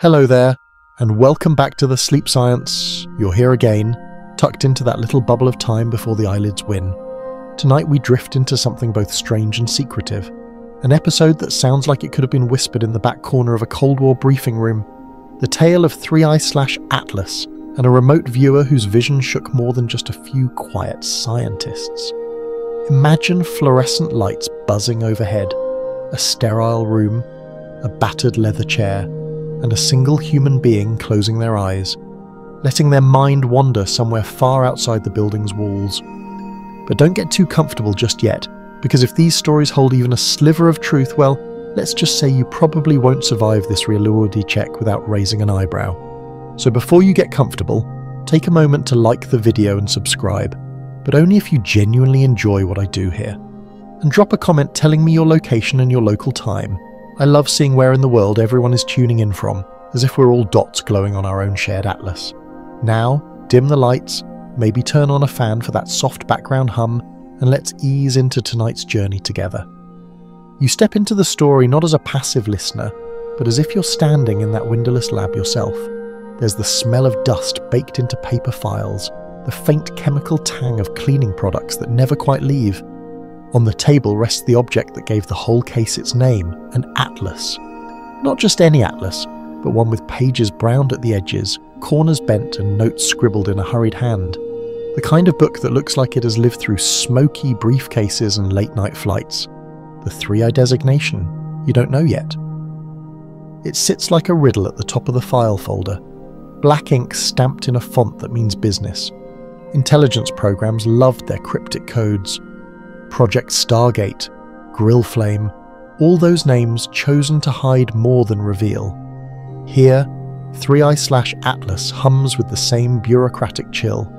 Hello there, and welcome back to the Sleep Science. You're here again, tucked into that little bubble of time before the eyelids win. Tonight we drift into something both strange and secretive. An episode that sounds like it could have been whispered in the back corner of a Cold War briefing room. The tale of 3i/Atlas, and a remote viewer whose vision shook more than just a few quiet scientists. Imagine fluorescent lights buzzing overhead, a sterile room, a battered leather chair, and a single human being closing their eyes, letting their mind wander somewhere far outside the building's walls. But don't get too comfortable just yet, because if these stories hold even a sliver of truth, well, let's just say you probably won't survive this reality check without raising an eyebrow. So before you get comfortable, take a moment to like the video and subscribe, but only if you genuinely enjoy what I do here. And drop a comment telling me your location and your local time. I love seeing where in the world everyone is tuning in from, as if we're all dots glowing on our own shared atlas. Now, dim the lights, maybe turn on a fan for that soft background hum, and let's ease into tonight's journey together. You step into the story not as a passive listener, but as if you're standing in that windowless lab yourself. There's the smell of dust baked into paper files, the faint chemical tang of cleaning products that never quite leave. On the table rests the object that gave the whole case its name, an atlas. Not just any atlas, but one with pages browned at the edges, corners bent and notes scribbled in a hurried hand. The kind of book that looks like it has lived through smoky briefcases and late-night flights. The 3i designation, you don't know yet. It sits like a riddle at the top of the file folder, black ink stamped in a font that means business. Intelligence programs loved their cryptic codes. Project Stargate, Grill Flame, all those names chosen to hide more than reveal. Here, 3i/Atlas hums with the same bureaucratic chill.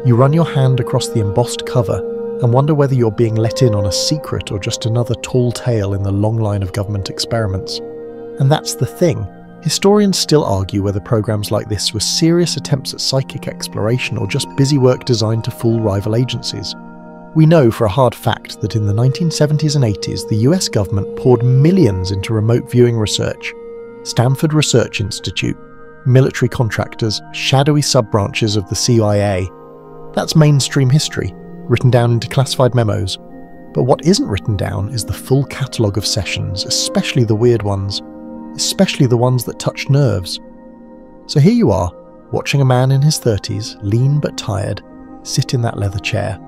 You run your hand across the embossed cover and wonder whether you're being let in on a secret or just another tall tale in the long line of government experiments. And that's the thing. Historians still argue whether programs like this were serious attempts at psychic exploration or just busy work designed to fool rival agencies. We know for a hard fact that in the 1970s and 80s, the US government poured millions into remote viewing research. Stanford Research Institute, military contractors, shadowy sub-branches of the CIA. That's mainstream history, written down in declassified memos. But what isn't written down is the full catalogue of sessions, especially the weird ones, especially the ones that touch nerves. So here you are, watching a man in his 30s, lean but tired, sit in that leather chair.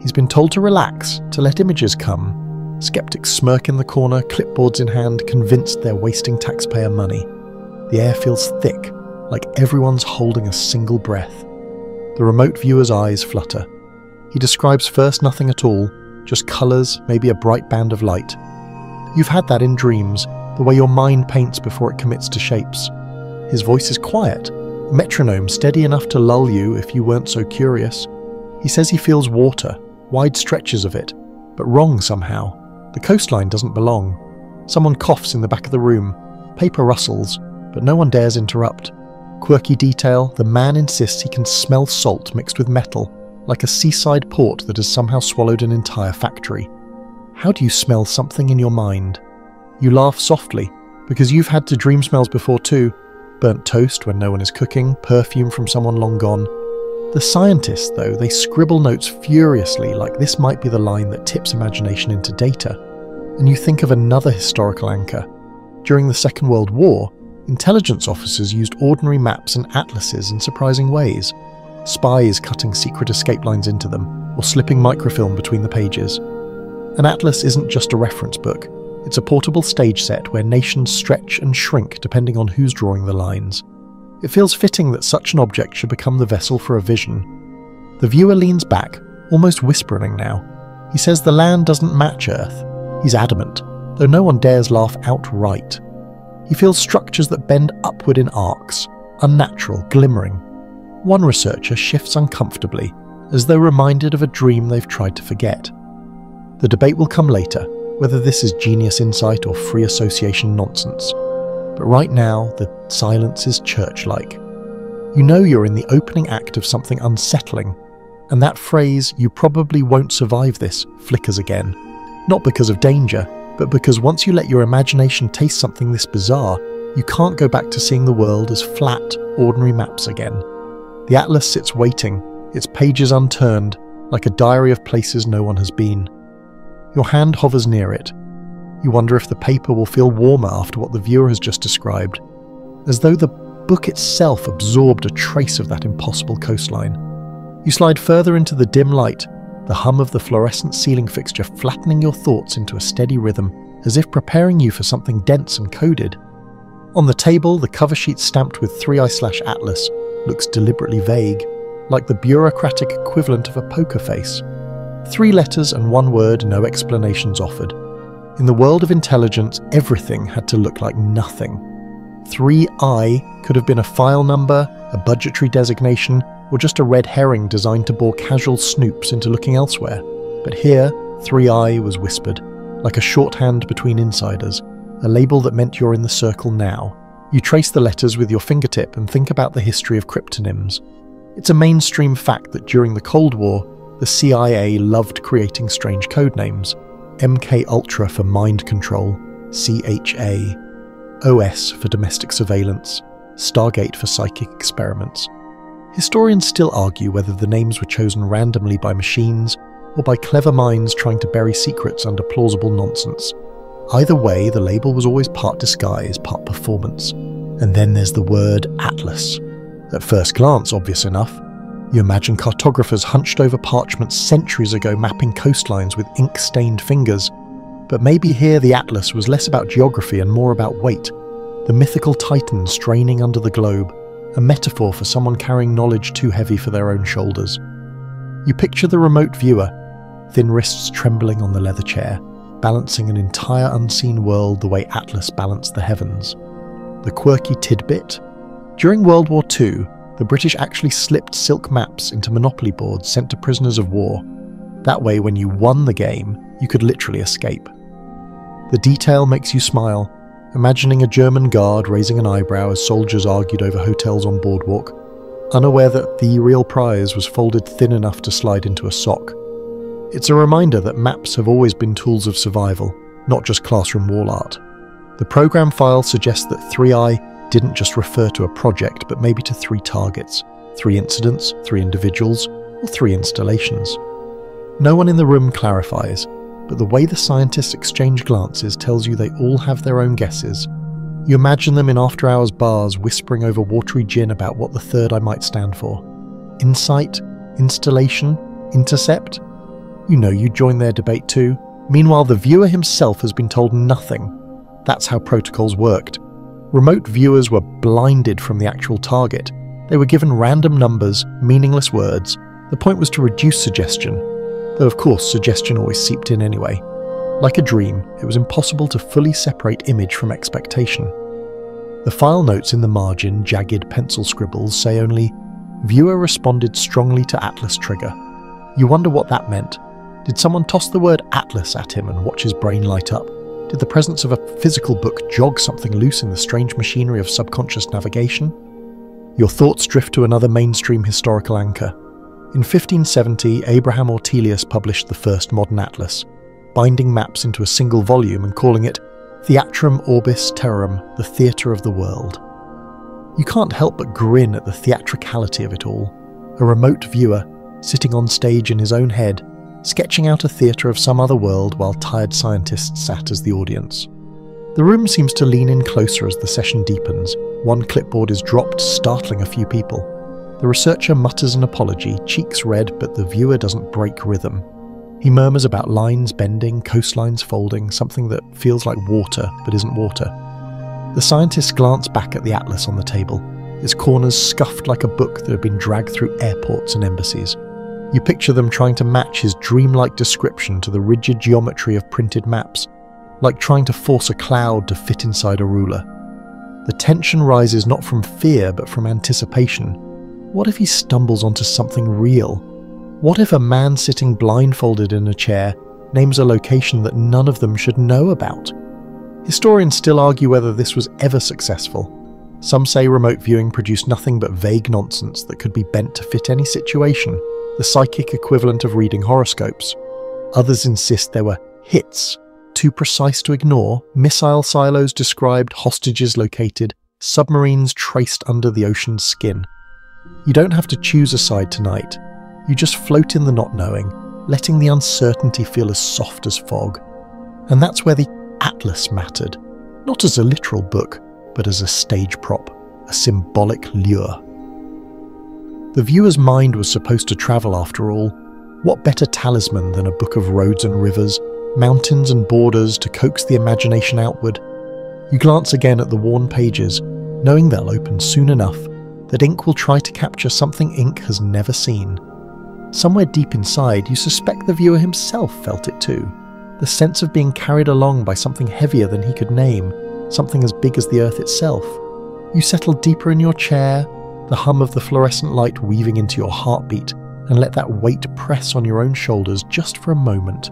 He's been told to relax, to let images come. Skeptics smirk in the corner, clipboards in hand, convinced they're wasting taxpayer money. The air feels thick, like everyone's holding a single breath. The remote viewer's eyes flutter. He describes first nothing at all, just colours, maybe a bright band of light. You've had that in dreams, the way your mind paints before it commits to shapes. His voice is quiet, a metronome steady enough to lull you if you weren't so curious. He says he feels water, wide stretches of it, but wrong somehow. The coastline doesn't belong. Someone coughs in the back of the room. Paper rustles, but no one dares interrupt. Quirky detail, the man insists he can smell salt mixed with metal, like a seaside port that has somehow swallowed an entire factory. How do you smell something in your mind? You laugh softly, because you've had to dream smells before too. Burnt toast when no one is cooking, perfume from someone long gone. The scientists, though, they scribble notes furiously like this might be the line that tips imagination into data. And you think of another historical anchor. During the Second World War, intelligence officers used ordinary maps and atlases in surprising ways. Spies cutting secret escape lines into them, or slipping microfilm between the pages. An atlas isn't just a reference book. It's a portable stage set where nations stretch and shrink depending on who's drawing the lines. It feels fitting that such an object should become the vessel for a vision. The viewer leans back, almost whispering now. He says the land doesn't match Earth. He's adamant, though no one dares laugh outright. He feels structures that bend upward in arcs, unnatural, glimmering. One researcher shifts uncomfortably, as though reminded of a dream they've tried to forget. The debate will come later, whether this is genius insight or free association nonsense. But right now, the silence is church-like. You know you're in the opening act of something unsettling, and that phrase, "you probably won't survive this," flickers again. Not because of danger, but because once you let your imagination taste something this bizarre, You can't go back to seeing the world as flat, ordinary maps again. The atlas sits waiting, its pages unturned, like a diary of places no one has been. Your hand hovers near it. You wonder if the paper will feel warmer after what the viewer has just described, as though the book itself absorbed a trace of that impossible coastline. You slide further into the dim light, the hum of the fluorescent ceiling fixture flattening your thoughts into a steady rhythm, as if preparing you for something dense and coded. On the table, the cover sheet stamped with 3i/Atlas looks deliberately vague, like the bureaucratic equivalent of a poker face. 3 letters and 1 word, no explanations offered. In the world of intelligence, everything had to look like nothing. 3i could have been a file number, a budgetary designation, or just a red herring designed to bore casual snoops into looking elsewhere. But here, 3i was whispered, like a shorthand between insiders, a label that meant you're in the circle now. You trace the letters with your fingertip and think about the history of cryptonyms. It's a mainstream fact that during the Cold War, the CIA loved creating strange code names. MK Ultra for mind control, CHA, OS for domestic surveillance, Stargate for psychic experiments. Historians still argue whether the names were chosen randomly by machines or by clever minds trying to bury secrets under plausible nonsense. Either way, the label was always part disguise, part performance. And then there's the word Atlas. At first glance, obvious enough. You imagine cartographers hunched over parchments centuries ago mapping coastlines with ink-stained fingers. But maybe here the Atlas was less about geography and more about weight. The mythical titan straining under the globe, a metaphor for someone carrying knowledge too heavy for their own shoulders. You picture the remote viewer, thin wrists trembling on the leather chair, balancing an entire unseen world the way Atlas balanced the heavens. The quirky tidbit? During World War II, the British actually slipped silk maps into monopoly boards sent to prisoners of war. That way, when you won the game, you could literally escape. The detail makes you smile, imagining a German guard raising an eyebrow as soldiers argued over hotels on boardwalk, unaware that the real prize was folded thin enough to slide into a sock. It's a reminder that maps have always been tools of survival, not just classroom wall art. The program file suggests that 3i didn't just refer to a project, but maybe to 3 targets, 3 incidents, 3 individuals, or 3 installations. No one in the room clarifies, but the way the scientists exchange glances tells you they all have their own guesses. You imagine them in after-hours bars whispering over watery gin about what the third eye might stand for. Insight? Installation? Intercept? You know you'd join their debate too. Meanwhile, the viewer himself has been told nothing. That's how protocols worked. Remote viewers were blinded from the actual target. They were given random numbers, meaningless words. The point was to reduce suggestion, though of course suggestion always seeped in anyway. Like a dream, it was impossible to fully separate image from expectation. The file notes in the margin, jagged pencil scribbles, say only, "Viewer responded strongly to Atlas trigger." You wonder what that meant. Did someone toss the word Atlas at him and watch his brain light up? Did the presence of a physical book jog something loose in the strange machinery of subconscious navigation? Your thoughts drift to another mainstream historical anchor. In 1570, Abraham Ortelius published the first modern atlas, binding maps into a single volume and calling it Theatrum Orbis Terrarum, the theatre of the world. You can't help but grin at the theatricality of it all. A remote viewer, sitting on stage in his own head, sketching out a theatre of some other world while tired scientists sat as the audience. The room seems to lean in closer as the session deepens. One clipboard is dropped, startling a few people. The researcher mutters an apology, cheeks red, but the viewer doesn't break rhythm. He murmurs about lines bending, coastlines folding, something that feels like water but isn't water. The scientists glance back at the atlas on the table, its corners scuffed like a book that had been dragged through airports and embassies. You picture them trying to match his dreamlike description to the rigid geometry of printed maps, like trying to force a cloud to fit inside a ruler. The tension rises not from fear but from anticipation. What if he stumbles onto something real? What if a man sitting blindfolded in a chair names a location that none of them should know about? Historians still argue whether this was ever successful. Some say remote viewing produced nothing but vague nonsense that could be bent to fit any situation, the psychic equivalent of reading horoscopes. Others insist there were hits, too precise to ignore, missile silos described, hostages located, submarines traced under the ocean's skin. You don't have to choose a side tonight. You just float in the not knowing, letting the uncertainty feel as soft as fog. And that's where the Atlas mattered, not as a literal book, but as a stage prop, a symbolic lure. The viewer's mind was supposed to travel after all. What better talisman than a book of roads and rivers, mountains and borders to coax the imagination outward? You glance again at the worn pages, knowing they'll open soon enough, that ink will try to capture something ink has never seen. Somewhere deep inside, you suspect the viewer himself felt it too. The sense of being carried along by something heavier than he could name, something as big as the earth itself. You settle deeper in your chair, the hum of the fluorescent light weaving into your heartbeat, and let that weight press on your own shoulders just for a moment.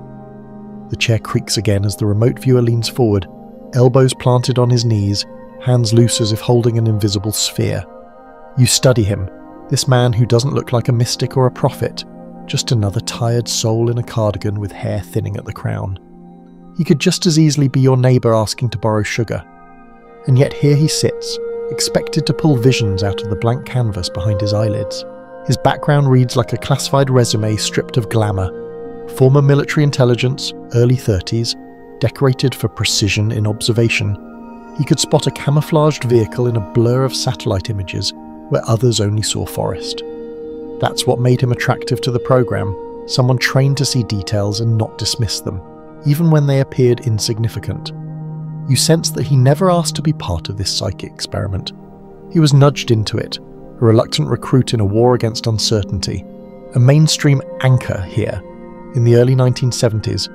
The chair creaks again as the remote viewer leans forward, elbows planted on his knees, hands loose as if holding an invisible sphere. You study him, this man who doesn't look like a mystic or a prophet, just another tired soul in a cardigan with hair thinning at the crown. He could just as easily be your neighbour asking to borrow sugar. And yet here he sits, expected to pull visions out of the blank canvas behind his eyelids. His background reads like a classified resume stripped of glamour. Former military intelligence, early 30s, decorated for precision in observation. He could spot a camouflaged vehicle in a blur of satellite images where others only saw forest. That's what made him attractive to the program, someone trained to see details and not dismiss them, even when they appeared insignificant. You sense that he never asked to be part of this psychic experiment. He was nudged into it, a reluctant recruit in a war against uncertainty, a mainstream anchor here. In the early 1970s,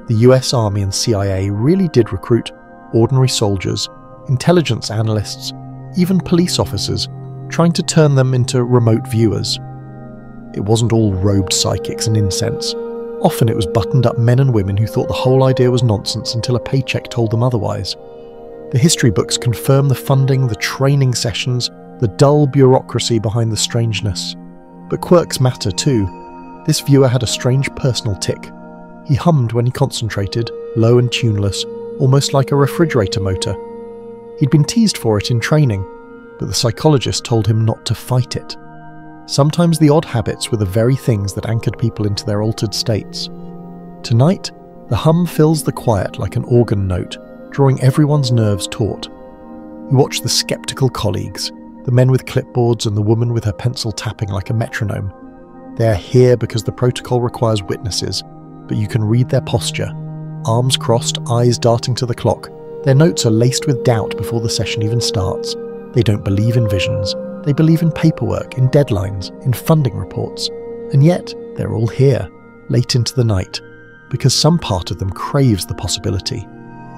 the US Army and CIA really did recruit ordinary soldiers, intelligence analysts, even police officers, trying to turn them into remote viewers. It wasn't all robed psychics and incense. Often it was buttoned-up men and women who thought the whole idea was nonsense until a paycheck told them otherwise. The history books confirm the funding, the training sessions, the dull bureaucracy behind the strangeness. But quirks matter too. This viewer had a strange personal tick. He hummed when he concentrated, low and tuneless, almost like a refrigerator motor. He'd been teased for it in training, but the psychologist told him not to fight it. Sometimes the odd habits were the very things that anchored people into their altered states. Tonight, the hum fills the quiet like an organ note, drawing everyone's nerves taut. You watch the skeptical colleagues, the men with clipboards and the woman with her pencil tapping like a metronome. They are here because the protocol requires witnesses, but you can read their posture. Arms crossed, eyes darting to the clock. Their notes are laced with doubt before the session even starts. They don't believe in visions. They believe in paperwork, in deadlines, in funding reports. And yet, they're all here, late into the night, because some part of them craves the possibility.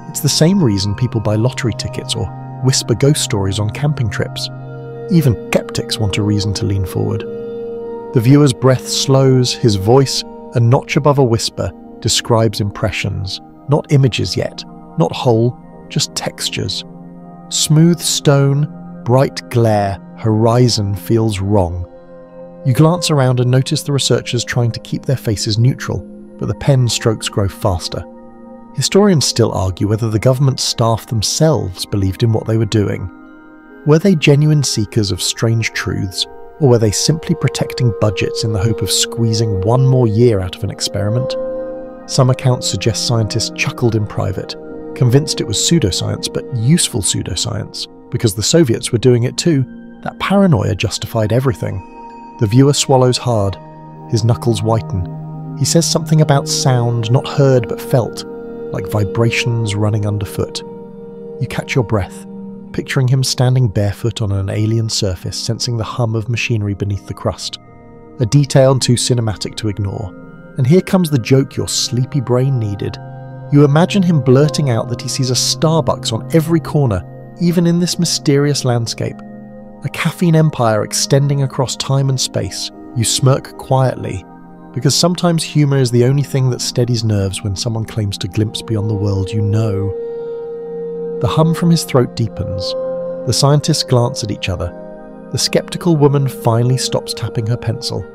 It's the same reason people buy lottery tickets or whisper ghost stories on camping trips. Even skeptics want a reason to lean forward. The viewer's breath slows, his voice, a notch above a whisper, describes impressions, not images yet, not whole, just textures. Smooth stone, bright glare, horizon feels wrong. You glance around and notice the researchers trying to keep their faces neutral, but the pen strokes grow faster. Historians still argue whether the government staff themselves believed in what they were doing. Were they genuine seekers of strange truths, or were they simply protecting budgets in the hope of squeezing one more year out of an experiment? Some accounts suggest scientists chuckled in private, convinced it was pseudoscience, but useful pseudoscience, because the Soviets were doing it too. That paranoia justified everything. The viewer swallows hard. His knuckles whiten. He says something about sound, not heard but felt, like vibrations running underfoot. You catch your breath, picturing him standing barefoot on an alien surface, sensing the hum of machinery beneath the crust. A detail too cinematic to ignore. And here comes the joke your sleepy brain needed. You imagine him blurting out that he sees a Starbucks on every corner, even in this mysterious landscape. A caffeine empire extending across time and space. You smirk quietly, because sometimes humour is the only thing that steadies nerves when someone claims to glimpse beyond the world you know. The hum from his throat deepens. The scientists glance at each other. The skeptical woman finally stops tapping her pencil.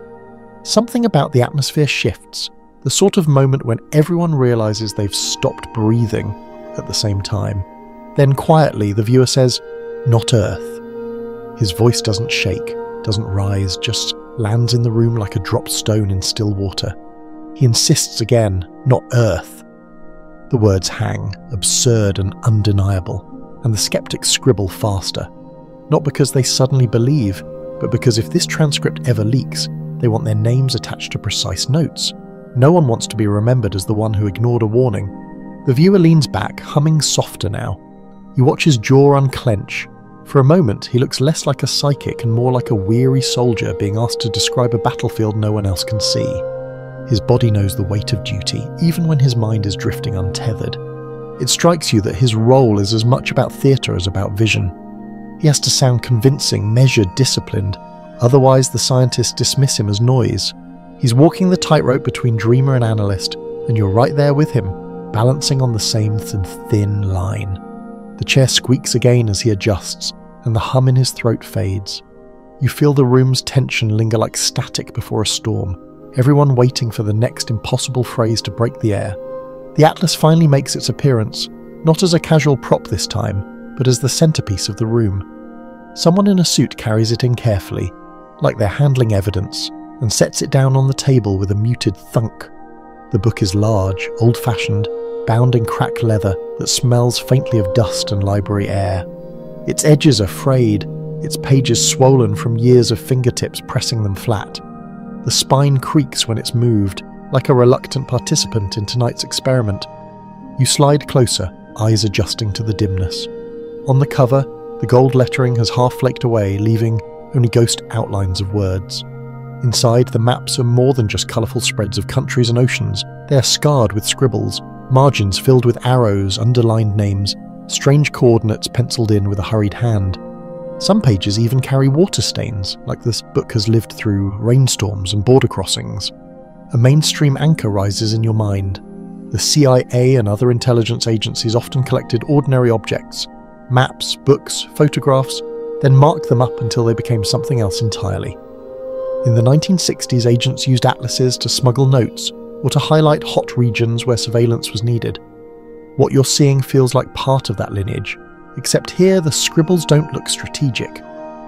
Something about the atmosphere shifts. The sort of moment when everyone realizes they've stopped breathing at the same time. Then quietly, the viewer says, "Not Earth." His voice doesn't shake, doesn't rise, just lands in the room like a dropped stone in still water. He insists again, "Not Earth." The words hang, absurd and undeniable, and the skeptics scribble faster. Not because they suddenly believe, but because if this transcript ever leaks, they want their names attached to precise notes. No one wants to be remembered as the one who ignored a warning. The viewer leans back, humming softer now. You watch his jaw unclench. For a moment, he looks less like a psychic and more like a weary soldier being asked to describe a battlefield no one else can see. His body knows the weight of duty, even when his mind is drifting untethered. It strikes you that his role is as much about theatre as about vision. He has to sound convincing, measured, disciplined. Otherwise, the scientists dismiss him as noise. He's walking the tightrope between dreamer and analyst, and you're right there with him, balancing on the same thin line. The chair squeaks again as he adjusts, and the hum in his throat fades. You feel the room's tension linger like static before a storm, everyone waiting for the next impossible phrase to break the air. The atlas finally makes its appearance, not as a casual prop this time, but as the centerpiece of the room. Someone in a suit carries it in carefully, like they're handling evidence, and sets it down on the table with a muted thunk. The book is large, old-fashioned, bound in cracked leather that smells faintly of dust and library air. Its edges are frayed, its pages swollen from years of fingertips pressing them flat. The spine creaks when it's moved, like a reluctant participant in tonight's experiment. You slide closer, eyes adjusting to the dimness. On the cover, the gold lettering has half flaked away, leaving only ghost outlines of words. Inside, the maps are more than just colourful spreads of countries and oceans. They are scarred with scribbles, margins filled with arrows, underlined names, strange coordinates penciled in with a hurried hand. Some pages even carry water stains, like this book has lived through rainstorms and border crossings. A mainstream anchor rises in your mind. The CIA and other intelligence agencies often collected ordinary objects, maps, books, photographs, then marked them up until they became something else entirely. In the 1960s, agents used atlases to smuggle notes or to highlight hot regions where surveillance was needed. What you're seeing feels like part of that lineage, except here the scribbles don't look strategic.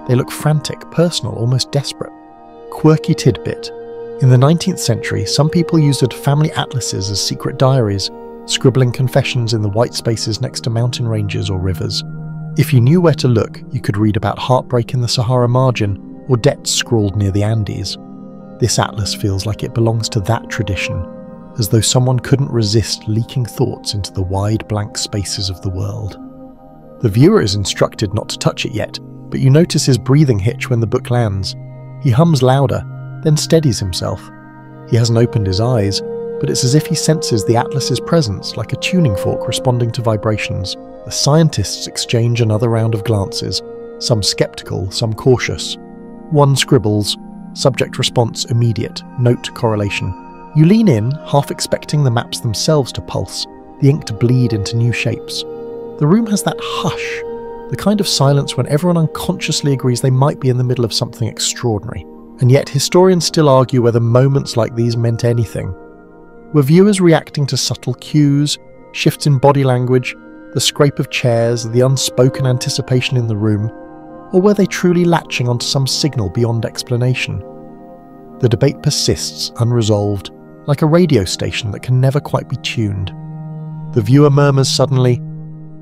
They look frantic, personal, almost desperate. Quirky tidbit. In the 19th century, some people used family atlases as secret diaries, scribbling confessions in the white spaces next to mountain ranges or rivers. If you knew where to look, you could read about heartbreak in the Sahara margin or debts scrawled near the Andes. This atlas feels like it belongs to that tradition, as though someone couldn't resist leaking thoughts into the wide blank spaces of the world. The viewer is instructed not to touch it yet, but you notice his breathing hitch when the book lands. He hums louder, then steadies himself. He hasn't opened his eyes, but it's as if he senses the atlas's presence, like a tuning fork responding to vibrations. The scientists exchange another round of glances, some skeptical, some cautious. One scribbles, subject response immediate, note correlation. You lean in, half expecting the maps themselves to pulse, the ink to bleed into new shapes. The room has that hush, the kind of silence when everyone unconsciously agrees they might be in the middle of something extraordinary. And yet historians still argue whether moments like these meant anything. Were viewers reacting to subtle cues, shifts in body language, the scrape of chairs, the unspoken anticipation in the room, or were they truly latching onto some signal beyond explanation? The debate persists, unresolved, like a radio station that can never quite be tuned. The viewer murmurs suddenly,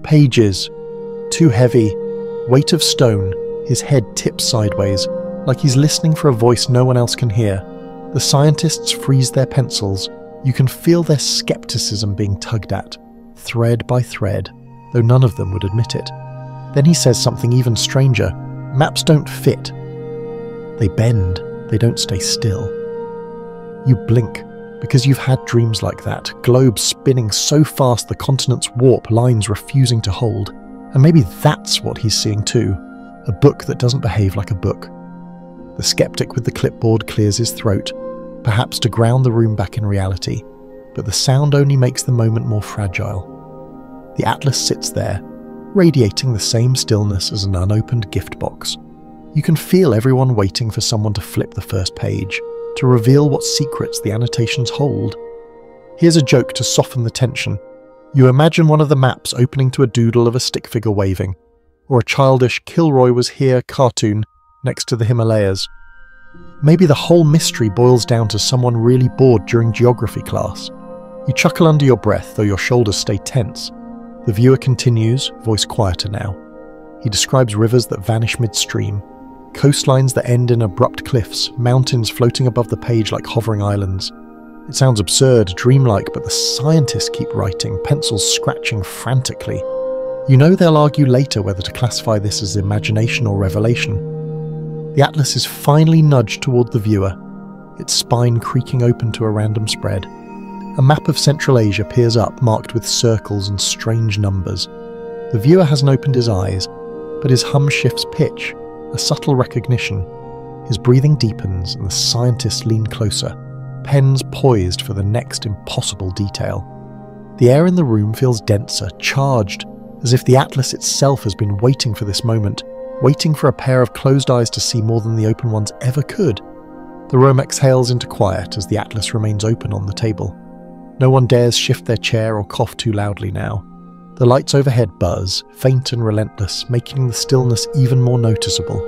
"Pages. Too heavy. Weight of stone." His head tips sideways, like he's listening for a voice no one else can hear. The scientists freeze their pencils. You can feel their skepticism being tugged at, thread by thread, though none of them would admit it. Then he says something even stranger. Maps don't fit. They bend. They don't stay still. You blink, because you've had dreams like that, globes spinning so fast the continents warp, lines refusing to hold. And maybe that's what he's seeing too, a book that doesn't behave like a book. The skeptic with the clipboard clears his throat, perhaps to ground the room back in reality, but the sound only makes the moment more fragile. The atlas sits there, radiating the same stillness as an unopened gift box. You can feel everyone waiting for someone to flip the first page, to reveal what secrets the annotations hold. Here's a joke to soften the tension. You imagine one of the maps opening to a doodle of a stick figure waving, or a childish Kilroy was here cartoon next to the Himalayas. Maybe the whole mystery boils down to someone really bored during geography class. You chuckle under your breath, though your shoulders stay tense. The viewer continues, voice quieter now. He describes rivers that vanish midstream, coastlines that end in abrupt cliffs, mountains floating above the page like hovering islands. It sounds absurd, dreamlike, but the scientists keep writing, pencils scratching frantically. You know they'll argue later whether to classify this as imagination or revelation. The atlas is finally nudged toward the viewer, its spine creaking open to a random spread. A map of Central Asia peers up, marked with circles and strange numbers. The viewer hasn't opened his eyes, but his hum shifts pitch, a subtle recognition. His breathing deepens and the scientists lean closer, pens poised for the next impossible detail. The air in the room feels denser, charged, as if the atlas itself has been waiting for this moment, waiting for a pair of closed eyes to see more than the open ones ever could. The room exhales into quiet as the atlas remains open on the table. No one dares shift their chair or cough too loudly now. The lights overhead buzz, faint and relentless, making the stillness even more noticeable.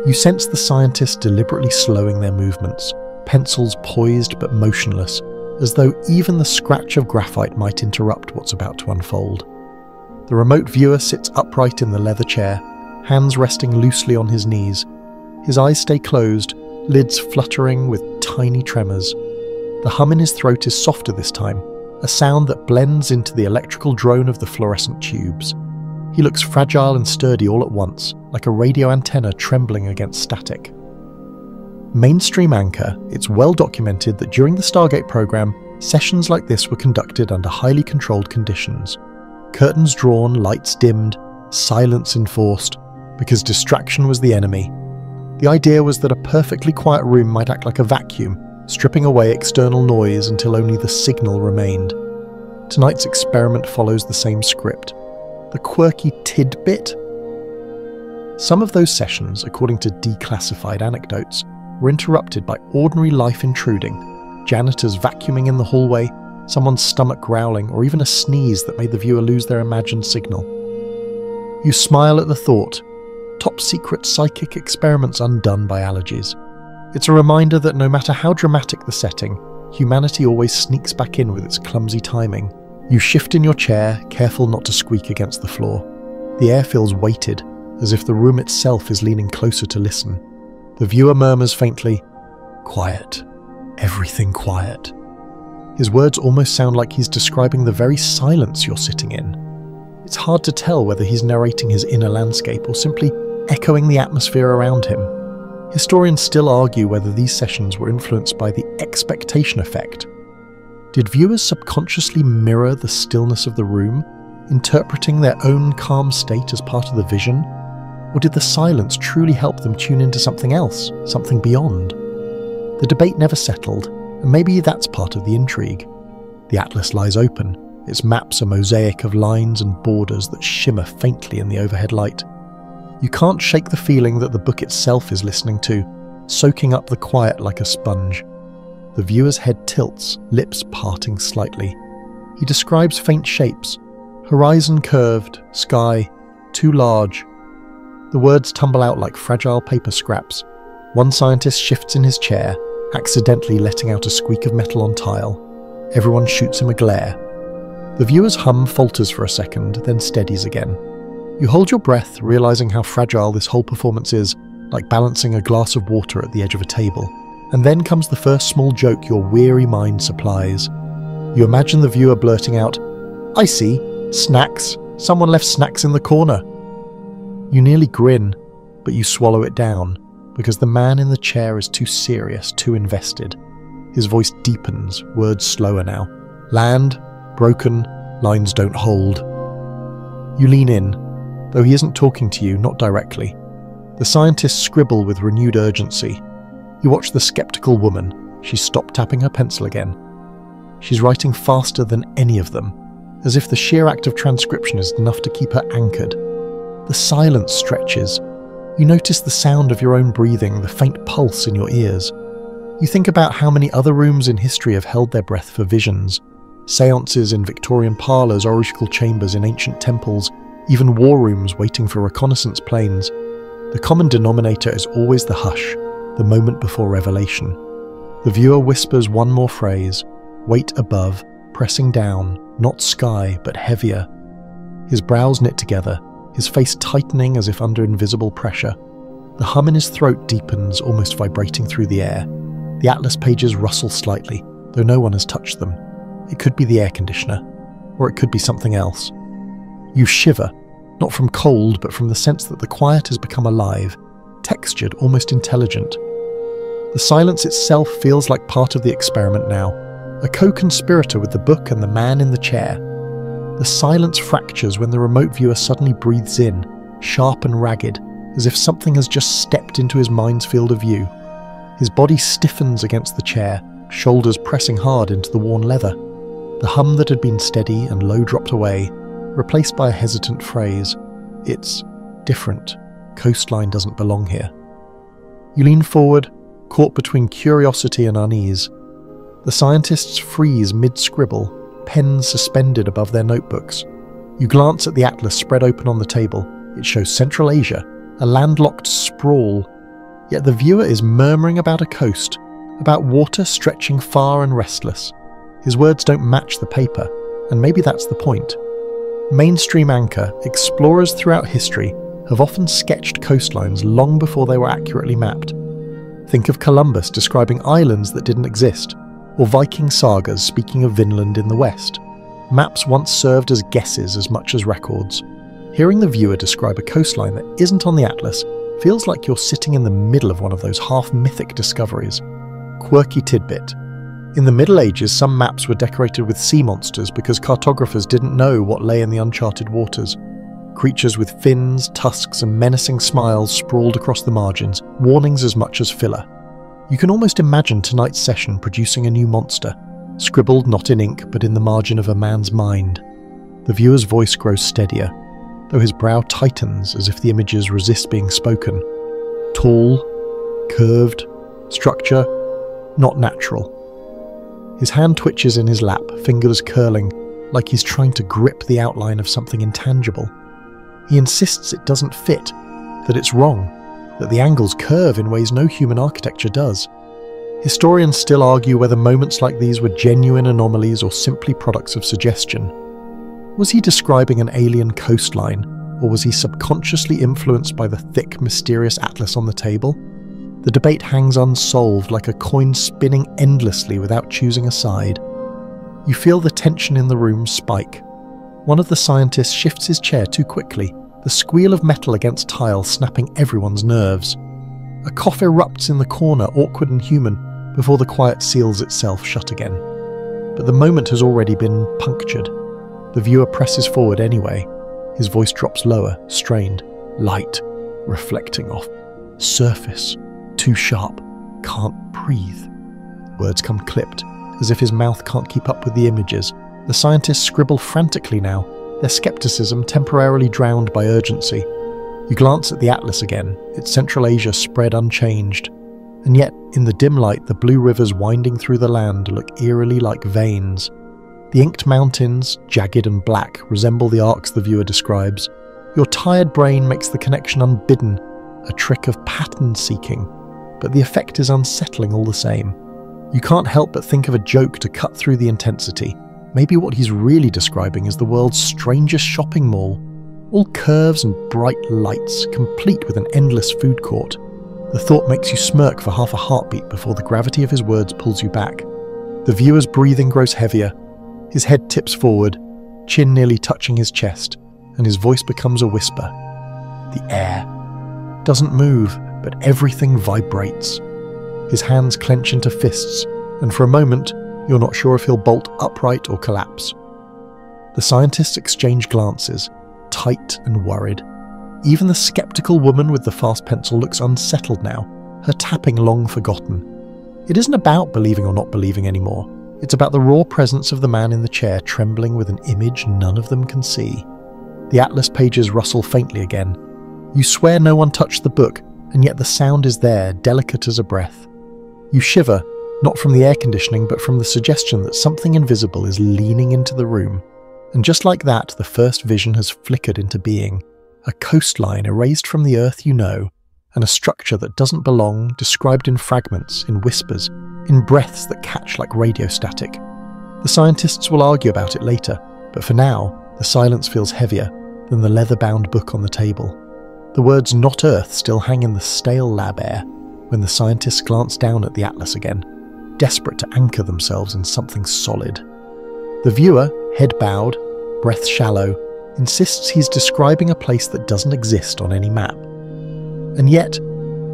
You sense the scientists deliberately slowing their movements, pencils poised but motionless, as though even the scratch of graphite might interrupt what's about to unfold. The remote viewer sits upright in the leather chair, hands resting loosely on his knees. His eyes stay closed, lids fluttering with tiny tremors. The hum in his throat is softer this time, a sound that blends into the electrical drone of the fluorescent tubes. He looks fragile and sturdy all at once, like a radio antenna trembling against static. Mainstream anchor, it's well documented that during the Stargate program, sessions like this were conducted under highly controlled conditions. Curtains drawn, lights dimmed, silence enforced, because distraction was the enemy. The idea was that a perfectly quiet room might act like a vacuum, stripping away external noise until only the signal remained. Tonight's experiment follows the same script. The quirky tidbit? Some of those sessions, according to declassified anecdotes, were interrupted by ordinary life intruding, janitors vacuuming in the hallway, someone's stomach growling, or even a sneeze that made the viewer lose their imagined signal. You smile at the thought, top-secret psychic experiments undone by allergies. It's a reminder that no matter how dramatic the setting, humanity always sneaks back in with its clumsy timing. You shift in your chair, careful not to squeak against the floor. The air feels weighted, as if the room itself is leaning closer to listen. The viewer murmurs faintly, "Quiet. Everything quiet." His words almost sound like he's describing the very silence you're sitting in. It's hard to tell whether he's narrating his inner landscape or simply echoing the atmosphere around him. Historians still argue whether these sessions were influenced by the expectation effect. Did viewers subconsciously mirror the stillness of the room, interpreting their own calm state as part of the vision? Or did the silence truly help them tune into something else, something beyond? The debate never settled, and maybe that's part of the intrigue. The atlas lies open, its maps a mosaic of lines and borders that shimmer faintly in the overhead light. You can't shake the feeling that the book itself is listening to, soaking up the quiet like a sponge. The viewer's head tilts, lips parting slightly. He describes faint shapes, horizon curved, sky, too large. The words tumble out like fragile paper scraps. One scientist shifts in his chair, accidentally letting out a squeak of metal on tile. Everyone shoots him a glare. The viewer's hum falters for a second, then steadies again. You hold your breath, realizing how fragile this whole performance is, like balancing a glass of water at the edge of a table. And then comes the first small joke your weary mind supplies. You imagine the viewer blurting out, "I see, snacks. Someone left snacks in the corner." You nearly grin, but you swallow it down, because the man in the chair is too serious, too invested. His voice deepens, words slower now. Land, broken, lines don't hold. You lean in, though he isn't talking to you, not directly. The scientists scribble with renewed urgency. You watch the skeptical woman. She's stopped tapping her pencil again. She's writing faster than any of them, as if the sheer act of transcription is enough to keep her anchored. The silence stretches. You notice the sound of your own breathing, the faint pulse in your ears. You think about how many other rooms in history have held their breath for visions, Seances in Victorian parlours, oracle chambers in ancient temples, even war rooms waiting for reconnaissance planes. The common denominator is always the hush, the moment before revelation. The viewer whispers one more phrase, weight above, pressing down, not sky, but heavier. His brows knit together, his face tightening as if under invisible pressure. The hum in his throat deepens, almost vibrating through the air. The atlas pages rustle slightly, though no one has touched them. It could be the air conditioner, or it could be something else. You shiver, not from cold, but from the sense that the quiet has become alive, textured, almost intelligent. The silence itself feels like part of the experiment now, a co-conspirator with the book and the man in the chair. The silence fractures when the remote viewer suddenly breathes in, sharp and ragged, as if something has just stepped into his mind's field of view. His body stiffens against the chair, shoulders pressing hard into the worn leather. The hum that had been steady and low dropped away, replaced by a hesitant phrase. It's different. Coastline doesn't belong here. You lean forward, caught between curiosity and unease. The scientists freeze mid-scribble, pens suspended above their notebooks. You glance at the atlas spread open on the table. It shows Central Asia, a landlocked sprawl. Yet the viewer is murmuring about a coast, about water stretching far and restless. His words don't match the paper, and maybe that's the point. Mainstream anchor, explorers throughout history have often sketched coastlines long before they were accurately mapped. Think of Columbus describing islands that didn't exist, or Viking sagas speaking of Vinland in the west. Maps once served as guesses as much as records. Hearing the viewer describe a coastline that isn't on the atlas feels like you're sitting in the middle of one of those half-mythic discoveries. Quirky tidbit. In the Middle Ages, some maps were decorated with sea monsters because cartographers didn't know what lay in the uncharted waters. Creatures with fins, tusks, and menacing smiles sprawled across the margins, warnings as much as filler. You can almost imagine tonight's session producing a new monster, scribbled not in ink but in the margin of a man's mind. The viewer's voice grows steadier, though his brow tightens as if the images resist being spoken. Tall, curved, structure, not natural. His hand twitches in his lap, fingers curling, like he's trying to grip the outline of something intangible. He insists it doesn't fit, that it's wrong, that the angles curve in ways no human architecture does. Historians still argue whether moments like these were genuine anomalies or simply products of suggestion. Was he describing an alien coastline, or was he subconsciously influenced by the thick, mysterious atlas on the table? The debate hangs unsolved, like a coin spinning endlessly without choosing a side. You feel the tension in the room spike. One of the scientists shifts his chair too quickly, the squeal of metal against tile snapping everyone's nerves. A cough erupts in the corner, awkward and human, before the quiet seals itself shut again. But the moment has already been punctured. The viewer presses forward anyway. His voice drops lower, strained. Light, reflecting off. Surface, too sharp, can't breathe. Words come clipped, as if his mouth can't keep up with the images. The scientists scribble frantically now, their skepticism temporarily drowned by urgency. You glance at the atlas again, its Central Asia spread unchanged. And yet, in the dim light, the blue rivers winding through the land look eerily like veins. The inked mountains, jagged and black, resemble the arcs the viewer describes. Your tired brain makes the connection unbidden, a trick of pattern-seeking, but the effect is unsettling all the same. You can't help but think of a joke to cut through the intensity. Maybe what he's really describing is the world's strangest shopping mall, all curves and bright lights, complete with an endless food court. The thought makes you smirk for half a heartbeat before the gravity of his words pulls you back. The viewer's breathing grows heavier. His head tips forward, chin nearly touching his chest, and his voice becomes a whisper. The air doesn't move, but everything vibrates. His hands clench into fists, and for a moment, you're not sure if he'll bolt upright or collapse. The scientists exchange glances, tight and worried. Even the skeptical woman with the fast pencil looks unsettled now, her tapping long forgotten. It isn't about believing or not believing anymore. It's about the raw presence of the man in the chair trembling with an image none of them can see. The atlas pages rustle faintly again. You swear no one touched the book, and yet the sound is there, delicate as a breath. You shiver, Not from the air conditioning, but from the suggestion that something invisible is leaning into the room. And just like that, the first vision has flickered into being. A coastline erased from the earth you know, and a structure that doesn't belong, described in fragments, in whispers, in breaths that catch like radio static. The scientists will argue about it later, but for now, the silence feels heavier than the leather-bound book on the table. The words "not Earth" still hang in the stale lab air when the scientists glance down at the atlas again, desperate to anchor themselves in something solid. The viewer, head bowed, breath shallow, insists he's describing a place that doesn't exist on any map. And yet,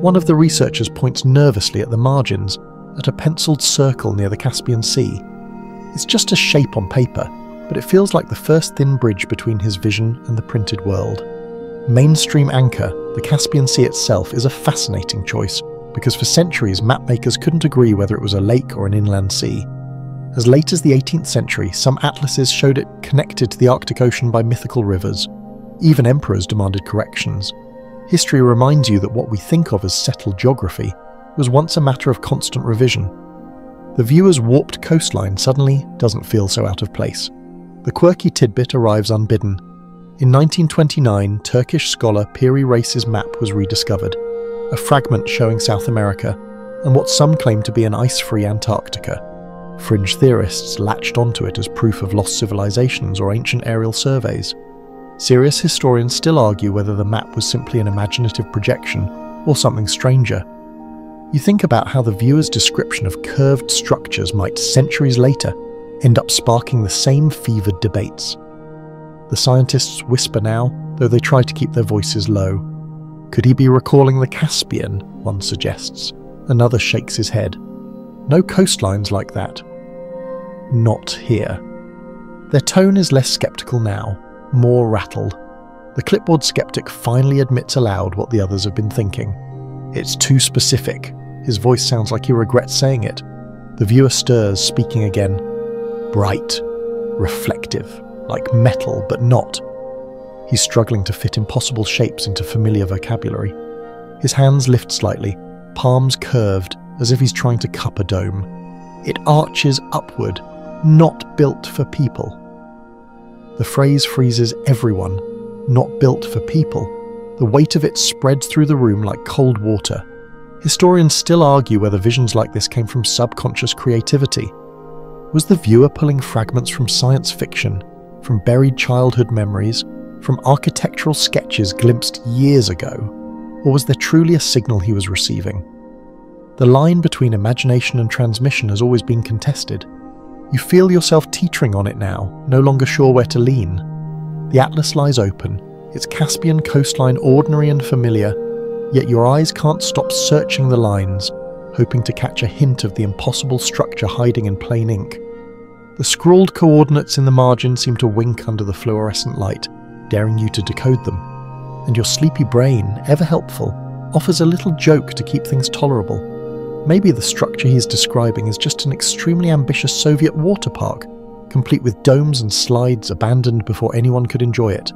one of the researchers points nervously at the margins, at a penciled circle near the Caspian Sea. It's just a shape on paper, but it feels like the first thin bridge between his vision and the printed world. Mainstream anchor, the Caspian Sea itself, is a fascinating choice, because for centuries mapmakers couldn't agree whether it was a lake or an inland sea. As late as the 18th century, some atlases showed it connected to the Arctic Ocean by mythical rivers. Even emperors demanded corrections. History reminds you that what we think of as settled geography was once a matter of constant revision. The viewer's warped coastline suddenly doesn't feel so out of place. The quirky tidbit arrives unbidden. In 1929, Turkish scholar Piri Reis's map was rediscovered, a fragment showing South America, and what some claim to be an ice-free Antarctica. Fringe theorists latched onto it as proof of lost civilizations or ancient aerial surveys. Serious historians still argue whether the map was simply an imaginative projection or something stranger. You think about how the viewer's description of curved structures might, centuries later, end up sparking the same fevered debates. The scientists whisper now, though they try to keep their voices low. Could he be recalling the Caspian, one suggests. Another shakes his head. No coastlines like that. Not here. Their tone is less skeptical now, more rattled. The clipboard skeptic finally admits aloud what the others have been thinking. It's too specific. His voice sounds like he regrets saying it. The viewer stirs, speaking again. Bright. Reflective. Like metal, but not. He's struggling to fit impossible shapes into familiar vocabulary. His hands lift slightly, palms curved, as if he's trying to cup a dome. It arches upward, not built for people. The phrase freezes everyone, not built for people. The weight of it spreads through the room like cold water. Historians still argue whether visions like this came from subconscious creativity. Was the viewer pulling fragments from science fiction, from buried childhood memories, from architectural sketches glimpsed years ago? Or was there truly a signal he was receiving? The line between imagination and transmission has always been contested. You feel yourself teetering on it now, no longer sure where to lean. The atlas lies open, its Caspian coastline ordinary and familiar, yet your eyes can't stop searching the lines, hoping to catch a hint of the impossible structure hiding in plain ink. The scrawled coordinates in the margin seem to wink under the fluorescent light, daring you to decode them. And your sleepy brain, ever helpful, offers a little joke to keep things tolerable. Maybe the structure he's describing is just an extremely ambitious Soviet water park, complete with domes and slides abandoned before anyone could enjoy it.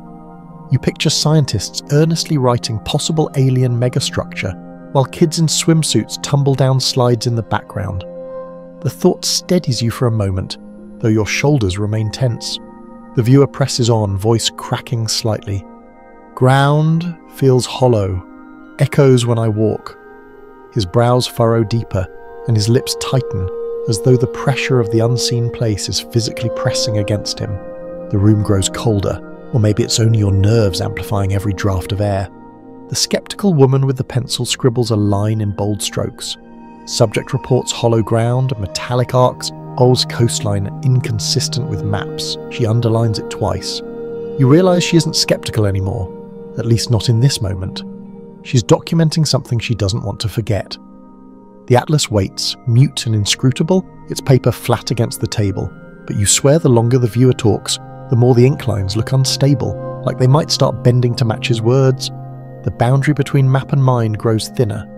You picture scientists earnestly writing possible alien megastructure, while kids in swimsuits tumble down slides in the background. The thought steadies you for a moment, though your shoulders remain tense. The viewer presses on, voice cracking slightly. Ground feels hollow, echoes when I walk. His brows furrow deeper, and his lips tighten, as though the pressure of the unseen place is physically pressing against him. The room grows colder, or maybe it's only your nerves amplifying every draft of air. The skeptical woman with the pencil scribbles a line in bold strokes. Subject reports hollow ground, metallic arcs, Old's coastline inconsistent with maps. She underlines it twice. You realise she isn't skeptical anymore, at least not in this moment. She's documenting something she doesn't want to forget. The atlas waits, mute and inscrutable, its paper flat against the table, but you swear the longer the viewer talks, the more the ink lines look unstable, like they might start bending to match his words. The boundary between map and mind grows thinner,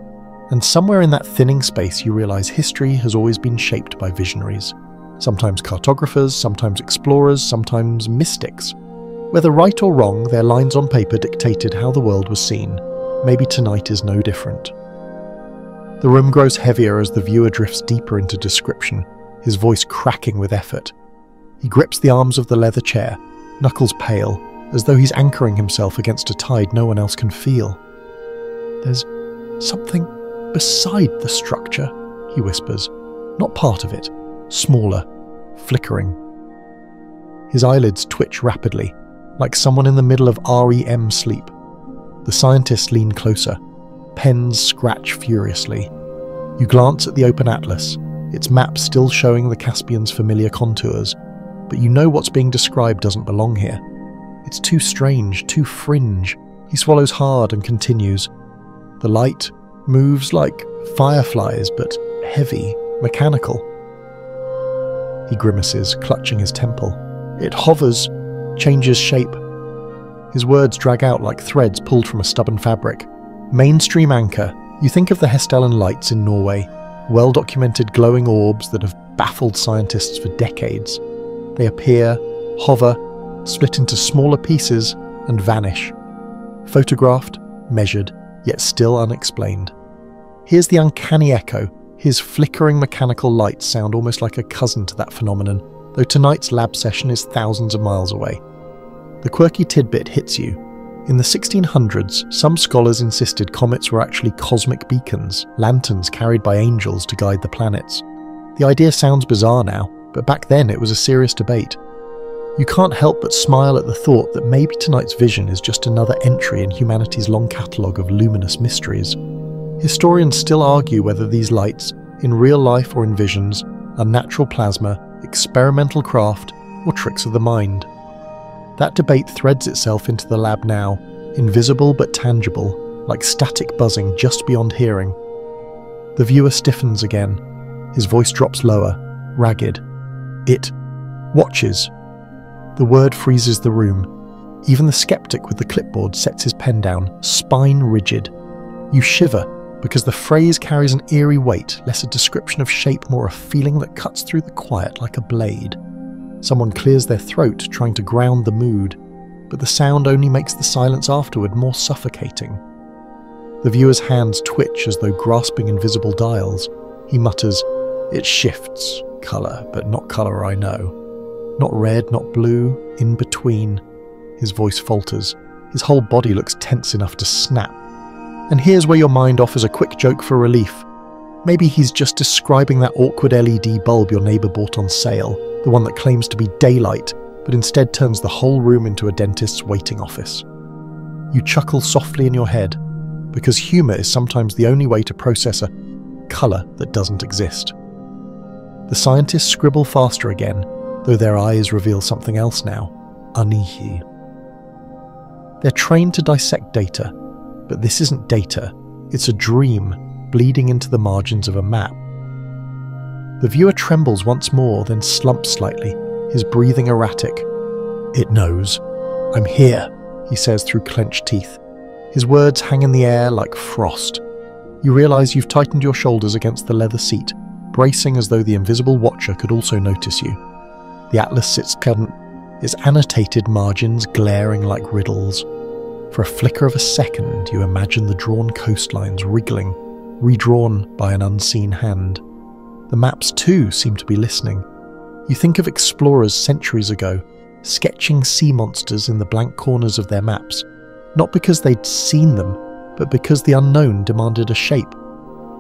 and somewhere in that thinning space you realise history has always been shaped by visionaries. Sometimes cartographers, sometimes explorers, sometimes mystics. Whether right or wrong, their lines on paper dictated how the world was seen. Maybe tonight is no different. The room grows heavier as the viewer drifts deeper into description, his voice cracking with effort. He grips the arms of the leather chair, knuckles pale, as though he's anchoring himself against a tide no one else can feel. "There's something beside the structure," he whispers. "Not part of it. Smaller. Flickering." His eyelids twitch rapidly, like someone in the middle of REM sleep. The scientists lean closer. Pens scratch furiously. You glance at the open atlas, its map still showing the Caspian's familiar contours, but you know what's being described doesn't belong here. It's too strange, too fringe. He swallows hard and continues. The light moves like fireflies, but heavy, mechanical. He grimaces, clutching his temple. It hovers, changes shape. His words drag out like threads pulled from a stubborn fabric. Mainstream anchor. You think of the Hestellan lights in Norway, well-documented glowing orbs that have baffled scientists for decades. They appear, hover, split into smaller pieces, and vanish. Photographed, measured, yet still unexplained. Here's the uncanny echo. His flickering mechanical lights sound almost like a cousin to that phenomenon, though tonight's lab session is thousands of miles away. The quirky tidbit hits you. In the 1600s, some scholars insisted comets were actually cosmic beacons, lanterns carried by angels to guide the planets. The idea sounds bizarre now, but back then it was a serious debate. You can't help but smile at the thought that maybe tonight's vision is just another entry in humanity's long catalogue of luminous mysteries. Historians still argue whether these lights, in real life or in visions, are natural plasma, experimental craft, or tricks of the mind. That debate threads itself into the lab now, invisible but tangible, like static buzzing just beyond hearing. The viewer stiffens again. His voice drops lower, ragged. It watches. The word freezes the room. Even the skeptic with the clipboard sets his pen down, spine rigid. You shiver, because the phrase carries an eerie weight, less a description of shape, more a feeling that cuts through the quiet like a blade. Someone clears their throat, trying to ground the mood, but the sound only makes the silence afterward more suffocating. The viewer's hands twitch as though grasping invisible dials. He mutters, "It shifts, colour, but not colour I know. Not red, not blue, in between." His voice falters. His whole body looks tense enough to snap. And here's where your mind offers a quick joke for relief. Maybe he's just describing that awkward LED bulb your neighbour bought on sale, the one that claims to be daylight, but instead turns the whole room into a dentist's waiting office. You chuckle softly in your head, because humour is sometimes the only way to process a colour that doesn't exist. The scientists scribble faster again, though their eyes reveal something else now, uneasy. They're trained to dissect data, but this isn't data, it's a dream bleeding into the margins of a map. The viewer trembles once more, then slumps slightly, his breathing erratic. "It knows. I'm here," he says through clenched teeth. His words hang in the air like frost. You realise you've tightened your shoulders against the leather seat, bracing as though the invisible watcher could also notice you. The atlas sits current, its annotated margins glaring like riddles. For a flicker of a second, you imagine the drawn coastlines wriggling, redrawn by an unseen hand. The maps too seem to be listening. You think of explorers centuries ago, sketching sea monsters in the blank corners of their maps, not because they'd seen them, but because the unknown demanded a shape.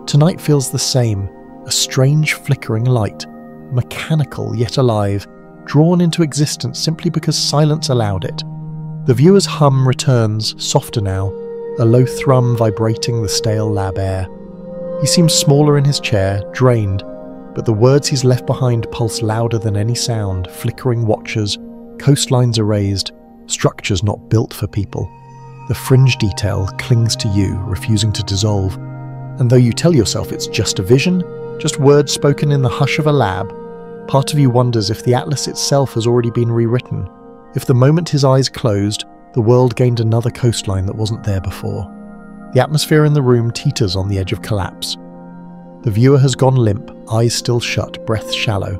Tonight feels the same, a strange flickering light, mechanical yet alive, drawn into existence simply because silence allowed it. The viewer's hum returns, softer now, a low thrum vibrating the stale lab air. He seems smaller in his chair, drained, but the words he's left behind pulse louder than any sound, flickering watchers, coastlines erased, structures not built for people. The fringe detail clings to you, refusing to dissolve. And though you tell yourself it's just a vision, just words spoken in the hush of a lab, part of you wonders if the atlas itself has already been rewritten. If the moment his eyes closed, the world gained another coastline that wasn't there before. The atmosphere in the room teeters on the edge of collapse. The viewer has gone limp, eyes still shut, breath shallow.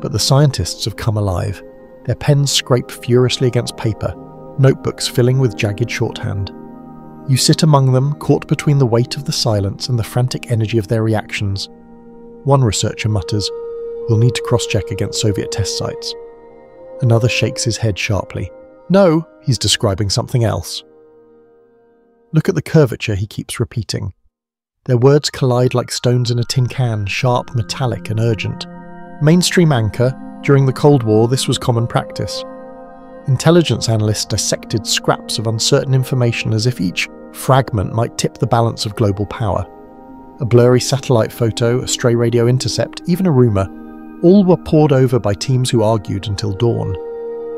But the scientists have come alive. Their pens scrape furiously against paper, notebooks filling with jagged shorthand. You sit among them, caught between the weight of the silence and the frantic energy of their reactions. One researcher mutters, "We'll need to cross-check against Soviet test sites." Another shakes his head sharply. No, he's describing something else. Look at the curvature he keeps repeating. Their words collide like stones in a tin can, sharp, metallic and urgent. Mainstream anchor, during the Cold War this was common practice. Intelligence analysts dissected scraps of uncertain information as if each fragment might tip the balance of global power. A blurry satellite photo, a stray radio intercept, even a rumour, all were pored over by teams who argued until dawn.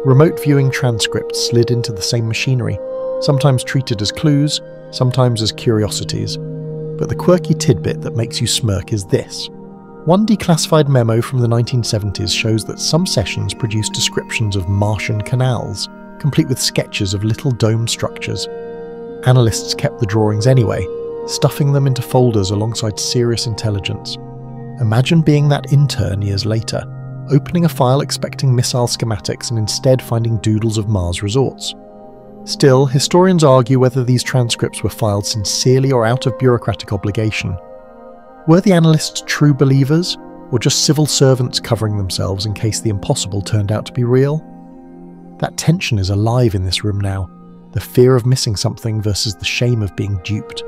Remote viewing transcripts slid into the same machinery, sometimes treated as clues, sometimes as curiosities. But the quirky tidbit that makes you smirk is this. One declassified memo from the 1970s shows that some sessions produced descriptions of Martian canals, complete with sketches of little dome structures. Analysts kept the drawings anyway, stuffing them into folders alongside serious intelligence. Imagine being that intern years later, opening a file expecting missile schematics and instead finding doodles of Mars resorts. Still, historians argue whether these transcripts were filed sincerely or out of bureaucratic obligation. Were the analysts true believers, or just civil servants covering themselves in case the impossible turned out to be real? That tension is alive in this room now, the fear of missing something versus the shame of being duped.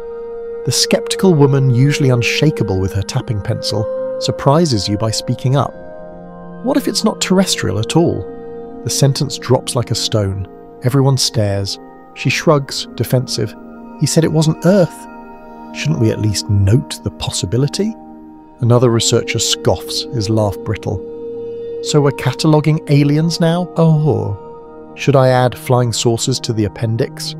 The skeptical woman, usually unshakable with her tapping pencil, surprises you by speaking up. What if it's not terrestrial at all? The sentence drops like a stone. Everyone stares. She shrugs, defensive. He said it wasn't Earth. Shouldn't we at least note the possibility? Another researcher scoffs, his laugh brittle. So we're cataloguing aliens now? Oh. Should I add flying saucers to the appendix?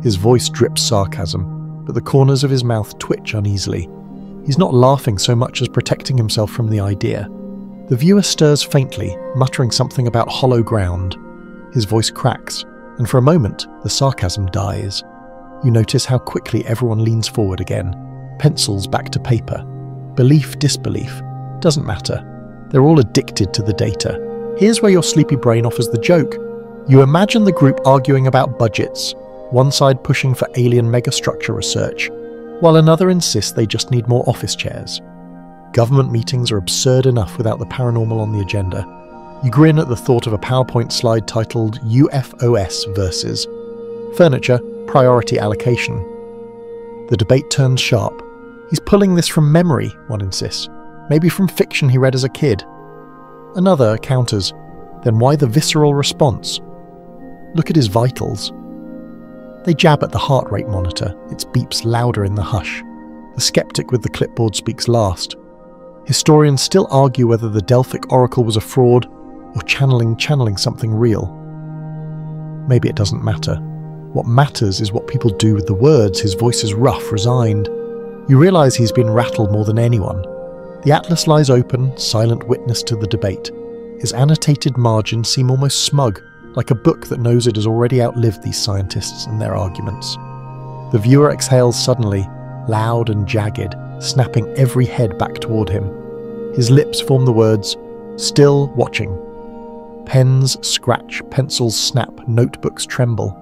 His voice drips sarcasm, but the corners of his mouth twitch uneasily. He's not laughing so much as protecting himself from the idea. The viewer stirs faintly, muttering something about hollow ground. His voice cracks, and for a moment, the sarcasm dies. You notice how quickly everyone leans forward again, pencils back to paper. Belief, disbelief, doesn't matter. They're all addicted to the data. Here's where your sleepy brain offers the joke. You imagine the group arguing about budgets, one side pushing for alien megastructure research, while another insists they just need more office chairs. Government meetings are absurd enough without the paranormal on the agenda. You grin at the thought of a PowerPoint slide titled UFOS versus Furniture, Priority Allocation. The debate turns sharp. He's pulling this from memory, one insists. Maybe from fiction he read as a kid. Another counters. Then why the visceral response? Look at his vitals. They jab at the heart rate monitor. It beeps louder in the hush. The skeptic with the clipboard speaks last. Historians still argue whether the Delphic oracle was a fraud or channeling something real. Maybe it doesn't matter. What matters is what people do with the words. His voice is rough, resigned. You realise he's been rattled more than anyone. The atlas lies open, silent witness to the debate. His annotated margins seem almost smug, like a book that knows it has already outlived these scientists and their arguments. The viewer exhales suddenly, loud and jagged, snapping every head back toward him. His lips form the words, "Still watching." Pens scratch, pencils snap, notebooks tremble.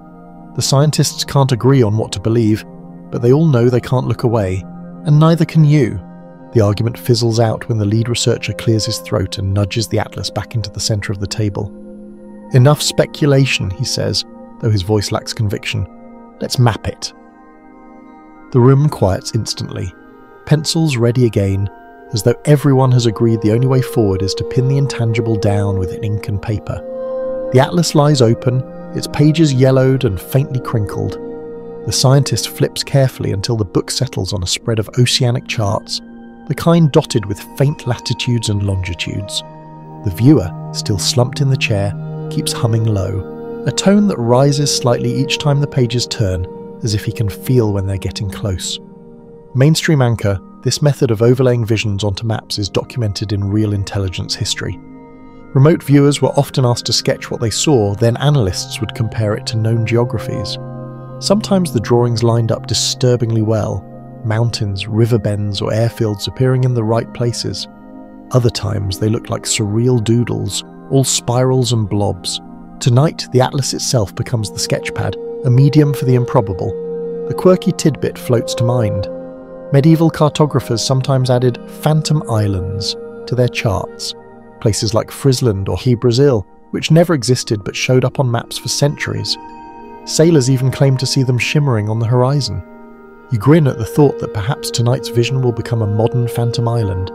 The scientists can't agree on what to believe, but they all know they can't look away, and neither can you. The argument fizzles out when the lead researcher clears his throat and nudges the atlas back into the centre of the table. Enough speculation, he says, though his voice lacks conviction. Let's map it. The room quiets instantly. Pencils ready again, as though everyone has agreed the only way forward is to pin the intangible down with ink and paper. The atlas lies open, its pages yellowed and faintly crinkled. The scientist flips carefully until the book settles on a spread of oceanic charts, the kind dotted with faint latitudes and longitudes. The viewer, still slumped in the chair, keeps humming low, a tone that rises slightly each time the pages turn, as if he can feel when they're getting close. Mainstream anchor, this method of overlaying visions onto maps is documented in real intelligence history. Remote viewers were often asked to sketch what they saw, then analysts would compare it to known geographies. Sometimes the drawings lined up disturbingly well, mountains, river bends, or airfields appearing in the right places. Other times they looked like surreal doodles, all spirals and blobs. Tonight, the atlas itself becomes the sketchpad, a medium for the improbable. a quirky tidbit floats to mind. Medieval cartographers sometimes added phantom islands to their charts, places like Friesland or Hy-Brasil, which never existed but showed up on maps for centuries. Sailors even claimed to see them shimmering on the horizon. You grin at the thought that perhaps tonight's vision will become a modern phantom island,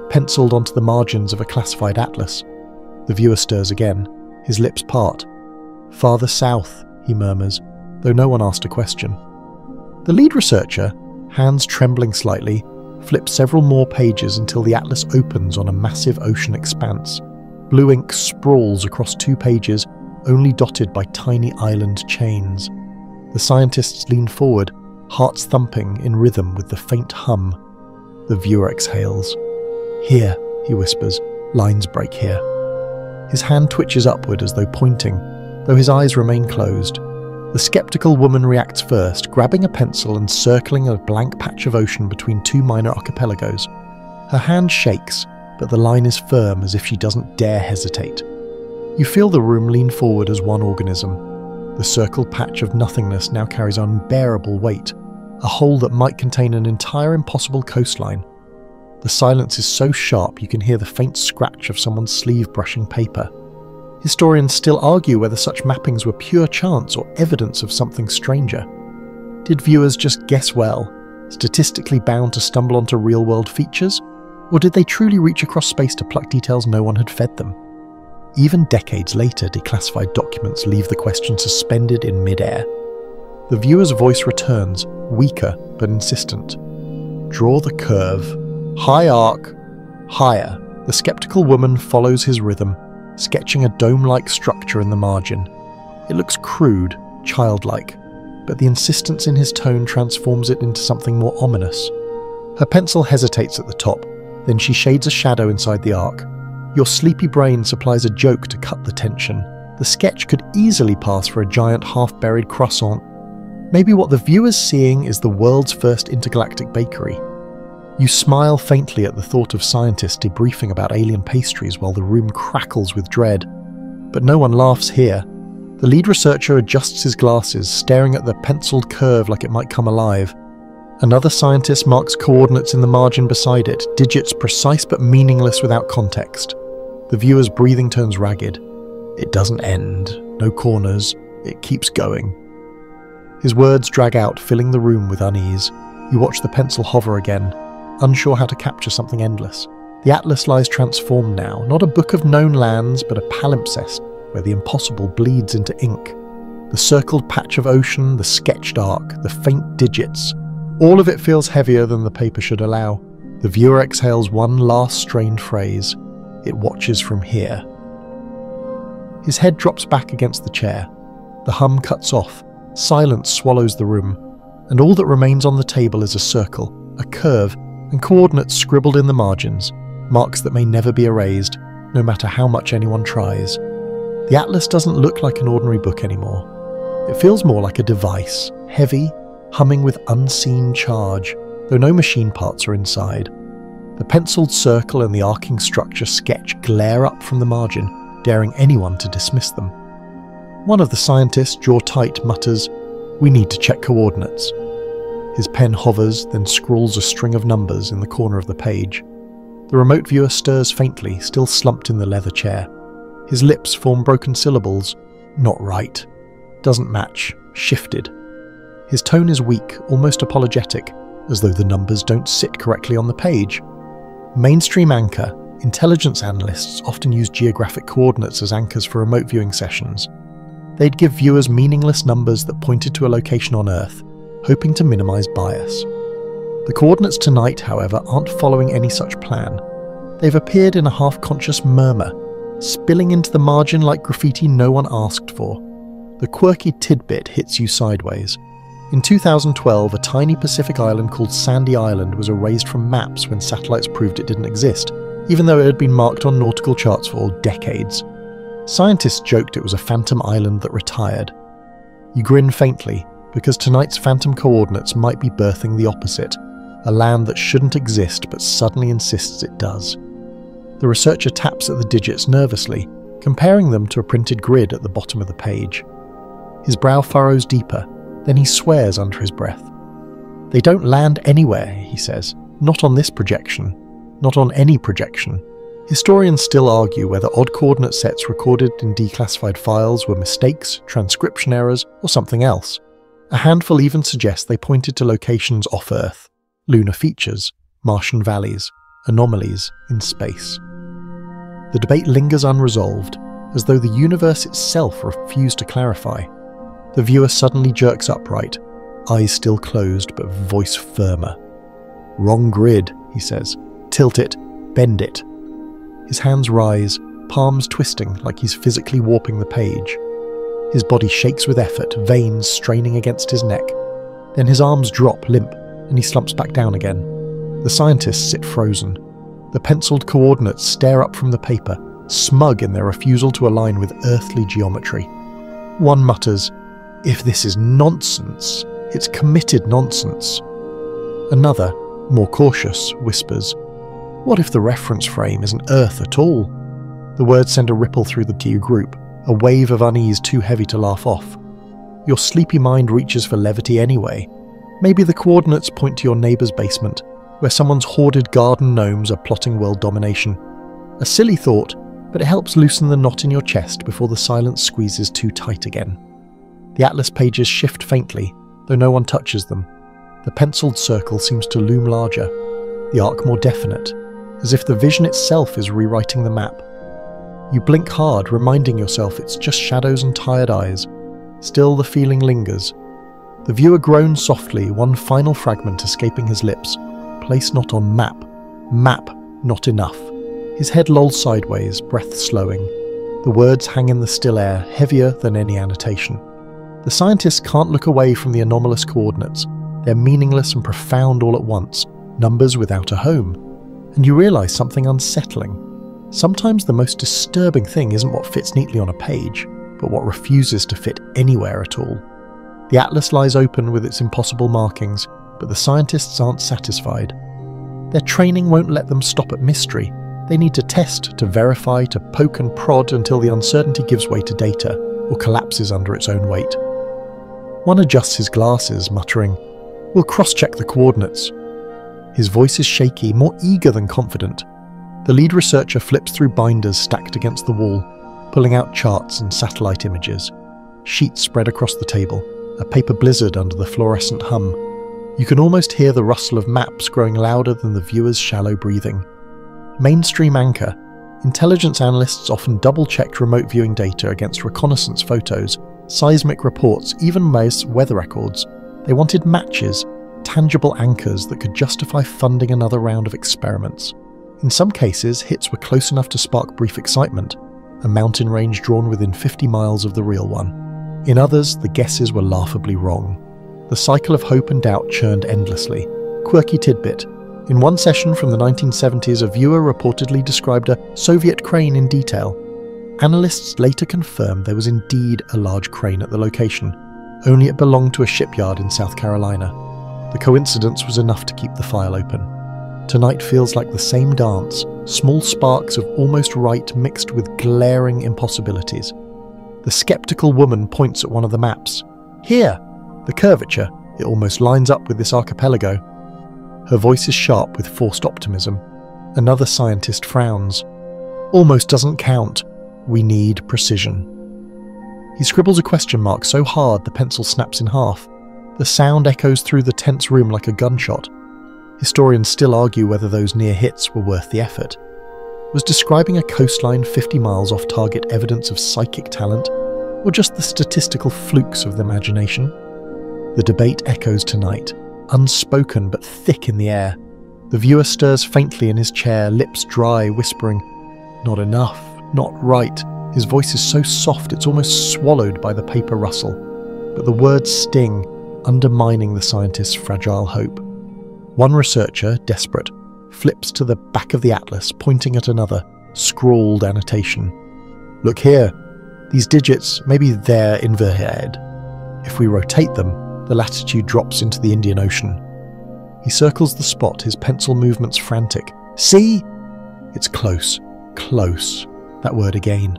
penciled onto the margins of a classified atlas. The viewer stirs again, his lips part. "Farther south," he murmurs, though no one asked a question. The lead researcher, hands trembling slightly, flips several more pages until the atlas opens on a massive ocean expanse. Blue ink sprawls across 2 pages, only dotted by tiny island chains. The scientists lean forward, hearts thumping in rhythm with the faint hum. The viewer exhales. "Here," he whispers, "lines break here." His hand twitches upward as though pointing, though his eyes remain closed. The skeptical woman reacts first, grabbing a pencil and circling a blank patch of ocean between 2 minor archipelagos. Her hand shakes, but the line is firm as if she doesn't dare hesitate. You feel the room lean forward as one organism. The circled patch of nothingness now carries unbearable weight, a hole that might contain an entire impossible coastline. The silence is so sharp you can hear the faint scratch of someone's sleeve brushing paper. Historians still argue whether such mappings were pure chance or evidence of something stranger. Did viewers just guess well, statistically bound to stumble onto real-world features? Or did they truly reach across space to pluck details no one had fed them? Even decades later, declassified documents leave the question suspended in mid-air. The viewer's voice returns, weaker but insistent. "Draw the curve. High arc. Higher." The skeptical woman follows his rhythm, sketching a dome-like structure in the margin. It looks crude, childlike, but the insistence in his tone transforms it into something more ominous. Her pencil hesitates at the top, then she shades a shadow inside the arc. Your sleepy brain supplies a joke to cut the tension. The sketch could easily pass for a giant half-buried croissant. Maybe what the viewer's seeing is the world's first intergalactic bakery. You smile faintly at the thought of scientists debriefing about alien pastries while the room crackles with dread. But no one laughs here. The lead researcher adjusts his glasses, staring at the penciled curve like it might come alive. Another scientist marks coordinates in the margin beside it, digits precise but meaningless without context. The viewer's breathing turns ragged. It doesn't end, no corners, it keeps going. His words drag out, filling the room with unease. You watch the pencil hover again, unsure how to capture something endless. The atlas lies transformed now, not a book of known lands, but a palimpsest where the impossible bleeds into ink. The circled patch of ocean, the sketched arc, the faint digits, all of it feels heavier than the paper should allow. The viewer exhales one last strained phrase. It watches from here. His head drops back against the chair. The hum cuts off. Silence swallows the room, and all that remains on the table is a circle, a curve, and coordinates scribbled in the margins, marks that may never be erased, no matter how much anyone tries. The atlas doesn't look like an ordinary book anymore. It feels more like a device, heavy, humming with unseen charge, though no machine parts are inside. The penciled circle and the arcing structure sketch glare up from the margin, daring anyone to dismiss them. One of the scientists, jaw tight, mutters, "We need to check coordinates." His pen hovers, then scrawls a string of numbers in the corner of the page. The remote viewer stirs faintly, still slumped in the leather chair. His lips form broken syllables. Not right. Doesn't match. Shifted. His tone is weak, almost apologetic, as though the numbers don't sit correctly on the page. Mainstream anchor, intelligence analysts often use geographic coordinates as anchors for remote viewing sessions. They'd give viewers meaningless numbers that pointed to a location on Earth, hoping to minimize bias. The coordinates tonight, however, aren't following any such plan. They've appeared in a half-conscious murmur, spilling into the margin like graffiti no one asked for. The quirky tidbit hits you sideways. In 2012, a tiny Pacific island called Sandy Island was erased from maps when satellites proved it didn't exist, even though it had been marked on nautical charts for decades. Scientists joked it was a phantom island that retired. You grin faintly, because tonight's phantom coordinates might be birthing the opposite, a land that shouldn't exist but suddenly insists it does. The researcher taps at the digits nervously, comparing them to a printed grid at the bottom of the page. His brow furrows deeper, Then he swears under his breath. They don't land anywhere, he says. Not on this projection. Not on any projection. Historians still argue whether odd coordinate sets recorded in declassified files were mistakes, transcription errors, or something else. A handful even suggests they pointed to locations off Earth, lunar features, Martian valleys, anomalies in space. The debate lingers unresolved, as though the universe itself refused to clarify. The viewer suddenly jerks upright, eyes still closed but voice firmer. "Wrong grid," he says. "Tilt it, bend it." His hands rise, palms twisting like he's physically warping the page. His body shakes with effort, veins straining against his neck. Then his arms drop limp, and he slumps back down again. The scientists sit frozen. The penciled coordinates stare up from the paper, smug in their refusal to align with earthly geometry. One mutters, "If this is nonsense, it's committed nonsense." Another, more cautious, whispers, "What if the reference frame isn't Earth at all?" The words send a ripple through the Q group, a wave of unease too heavy to laugh off. Your sleepy mind reaches for levity anyway. Maybe the coordinates point to your neighbour's basement, where someone's hoarded garden gnomes are plotting world domination. A silly thought, but it helps loosen the knot in your chest before the silence squeezes too tight again. The atlas pages shift faintly, though no one touches them. The penciled circle seems to loom larger, the arc more definite, as if the vision itself is rewriting the map. You blink hard, reminding yourself it's just shadows and tired eyes. Still the feeling lingers. The viewer groans softly, one final fragment escaping his lips. Place not on map. Map not enough. His head lolls sideways, breath slowing. The words hang in the still air, heavier than any annotation. The scientists can't look away from the anomalous coordinates. They're meaningless and profound all at once, numbers without a home. And you realise something unsettling. Sometimes the most disturbing thing isn't what fits neatly on a page, but what refuses to fit anywhere at all. The atlas lies open with its impossible markings, but the scientists aren't satisfied. Their training won't let them stop at mystery. They need to test, to verify, to poke and prod until the uncertainty gives way to data, or collapses under its own weight. One adjusts his glasses, muttering, "We'll cross-check the coordinates." His voice is shaky, more eager than confident. The lead researcher flips through binders stacked against the wall, pulling out charts and satellite images. Sheets spread across the table, a paper blizzard under the fluorescent hum. You can almost hear the rustle of maps growing louder than the viewer's shallow breathing. Mainstream anchor. Intelligence analysts often double-checked remote viewing data against reconnaissance photos, seismic reports, even most weather records. They wanted matches, tangible anchors that could justify funding another round of experiments. In some cases, hits were close enough to spark brief excitement, a mountain range drawn within 50 miles of the real one. In others, the guesses were laughably wrong. The cycle of hope and doubt churned endlessly. Quirky tidbit. In one session from the 1970s, a viewer reportedly described a Soviet crane in detail. Analysts later confirmed there was indeed a large crane at the location, only it belonged to a shipyard in South Carolina. The coincidence was enough to keep the file open. Tonight feels like the same dance, small sparks of almost right mixed with glaring impossibilities. The skeptical woman points at one of the maps. "Here! The curvature, it almost lines up with this archipelago." Her voice is sharp with forced optimism. Another scientist frowns. "Almost doesn't count. We need precision." He scribbles a question mark so hard the pencil snaps in half. The sound echoes through the tense room like a gunshot. Historians still argue whether those near hits were worth the effort. Was describing a coastline 50 miles off target evidence of psychic talent, or just the statistical flukes of the imagination? The debate echoes tonight, unspoken but thick in the air. The viewer stirs faintly in his chair, lips dry, whispering, "Not enough, not right." His voice is so soft it's almost swallowed by the paper rustle, but the words sting, undermining the scientist's fragile hope. One researcher, desperate, flips to the back of the atlas, pointing at another, scrawled annotation. "Look here. These digits, maybe they're inverted. If we rotate them, the latitude drops into the Indian Ocean." He circles the spot, his pencil movements frantic. "See? It's close. Close." That word again.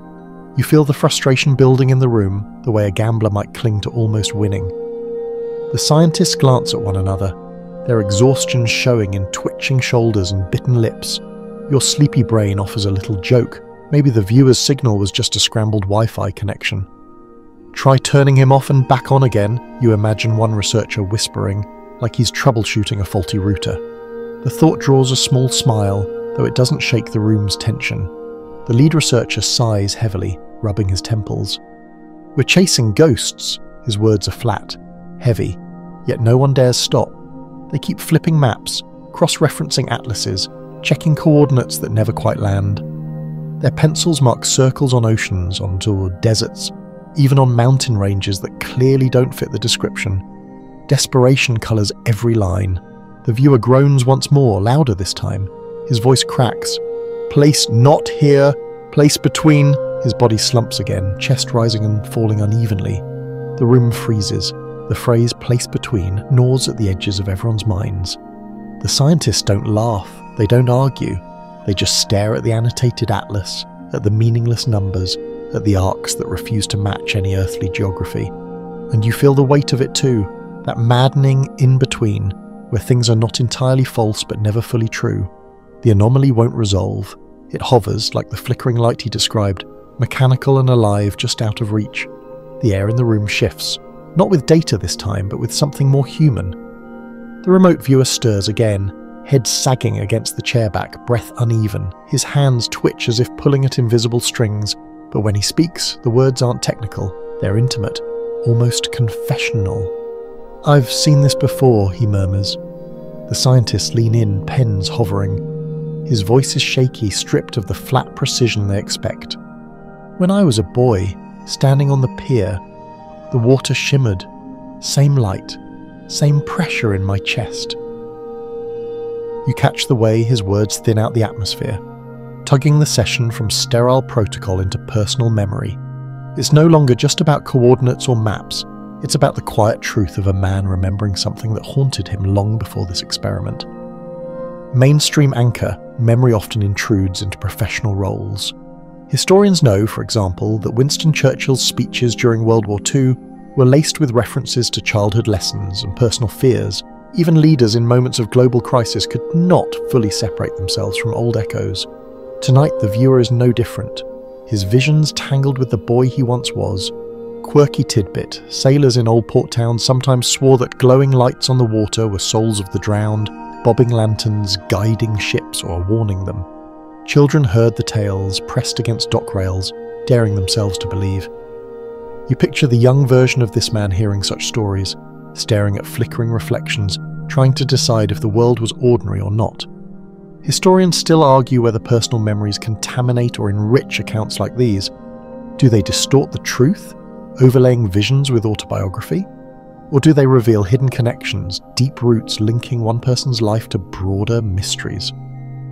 You feel the frustration building in the room, the way a gambler might cling to almost winning. The scientists glance at one another, their exhaustion showing in twitching shoulders and bitten lips. Your sleepy brain offers a little joke. Maybe the viewer's signal was just a scrambled Wi-Fi connection. Try turning him off and back on again, you imagine one researcher whispering, like he's troubleshooting a faulty router. The thought draws a small smile, though it doesn't shake the room's tension. The lead researcher sighs heavily, rubbing his temples. "We're chasing ghosts," his words are flat, heavy, yet no one dares stop. They keep flipping maps, cross-referencing atlases, checking coordinates that never quite land. Their pencils mark circles on oceans, onto deserts, even on mountain ranges that clearly don't fit the description. Desperation colours every line. The viewer groans once more, louder this time. His voice cracks. "Place not here, place between." His body slumps again, chest rising and falling unevenly. The room freezes. The phrase "place between" gnaws at the edges of everyone's minds. The scientists don't laugh, they don't argue. They just stare at the annotated atlas, at the meaningless numbers, at the arcs that refuse to match any earthly geography. And you feel the weight of it too, that maddening in-between, where things are not entirely false but never fully true. The anomaly won't resolve. It hovers, like the flickering light he described, mechanical and alive, just out of reach. The air in the room shifts, not with data this time, but with something more human. The remote viewer stirs again, head sagging against the chair back, breath uneven. His hands twitch as if pulling at invisible strings, but when he speaks, the words aren't technical, they're intimate, almost confessional. "I've seen this before," he murmurs. The scientists lean in, pens hovering. His voice is shaky, stripped of the flat precision they expect. "When I was a boy, standing on the pier, the water shimmered. Same light, same pressure in my chest." You catch the way his words thin out the atmosphere, tugging the session from sterile protocol into personal memory. It's no longer just about coordinates or maps. It's about the quiet truth of a man remembering something that haunted him long before this experiment. Mainstream anchor, memory often intrudes into professional roles. Historians know, for example, that Winston Churchill's speeches during World War II were laced with references to childhood lessons and personal fears. Even leaders in moments of global crisis could not fully separate themselves from old echoes. Tonight, the viewer is no different. His visions tangled with the boy he once was. Quirky tidbit, sailors in old port towns sometimes swore that glowing lights on the water were souls of the drowned, bobbing lanterns guiding ships or warning them. Children heard the tales, pressed against dock rails, daring themselves to believe. You picture the young version of this man hearing such stories, staring at flickering reflections, trying to decide if the world was ordinary or not. Historians still argue whether personal memories contaminate or enrich accounts like these. Do they distort the truth, overlaying visions with autobiography? Or do they reveal hidden connections, deep roots linking one person's life to broader mysteries?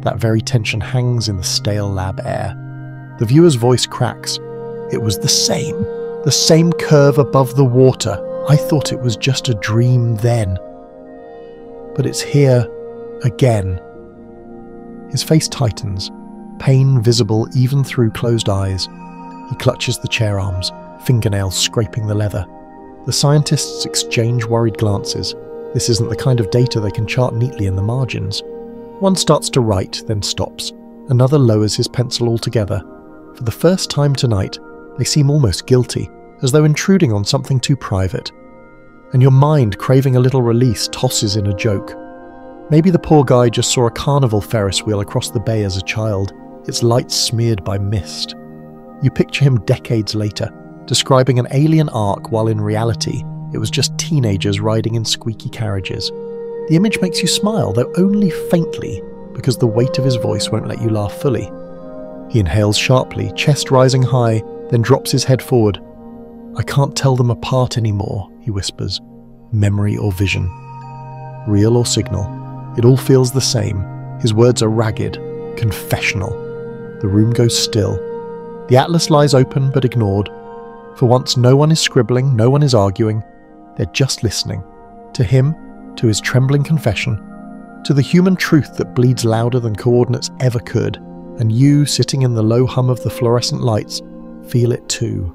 That very tension hangs in the stale lab air. The viewer's voice cracks. "It was the same curve above the water. I thought it was just a dream then. But it's here again." His face tightens, pain visible even through closed eyes. He clutches the chair arms, fingernails scraping the leather. The scientists exchange worried glances. This isn't the kind of data they can chart neatly in the margins. One starts to write, then stops. Another lowers his pencil altogether. For the first time tonight, they seem almost guilty, as though intruding on something too private. And your mind, craving a little release, tosses in a joke. Maybe the poor guy just saw a carnival Ferris wheel across the bay as a child, its lights smeared by mist. You picture him decades later, describing an alien ark while in reality, it was just teenagers riding in squeaky carriages. The image makes you smile, though only faintly, because the weight of his voice won't let you laugh fully. He inhales sharply, chest rising high, then drops his head forward. "I can't tell them apart anymore," he whispers. "Memory or vision, real or signal, it all feels the same." His words are ragged, confessional. The room goes still. The atlas lies open but ignored. For once, no one is scribbling, no one is arguing. They're just listening. To him, to his trembling confession, to the human truth that bleeds louder than coordinates ever could. And you, sitting in the low hum of the fluorescent lights, feel it too.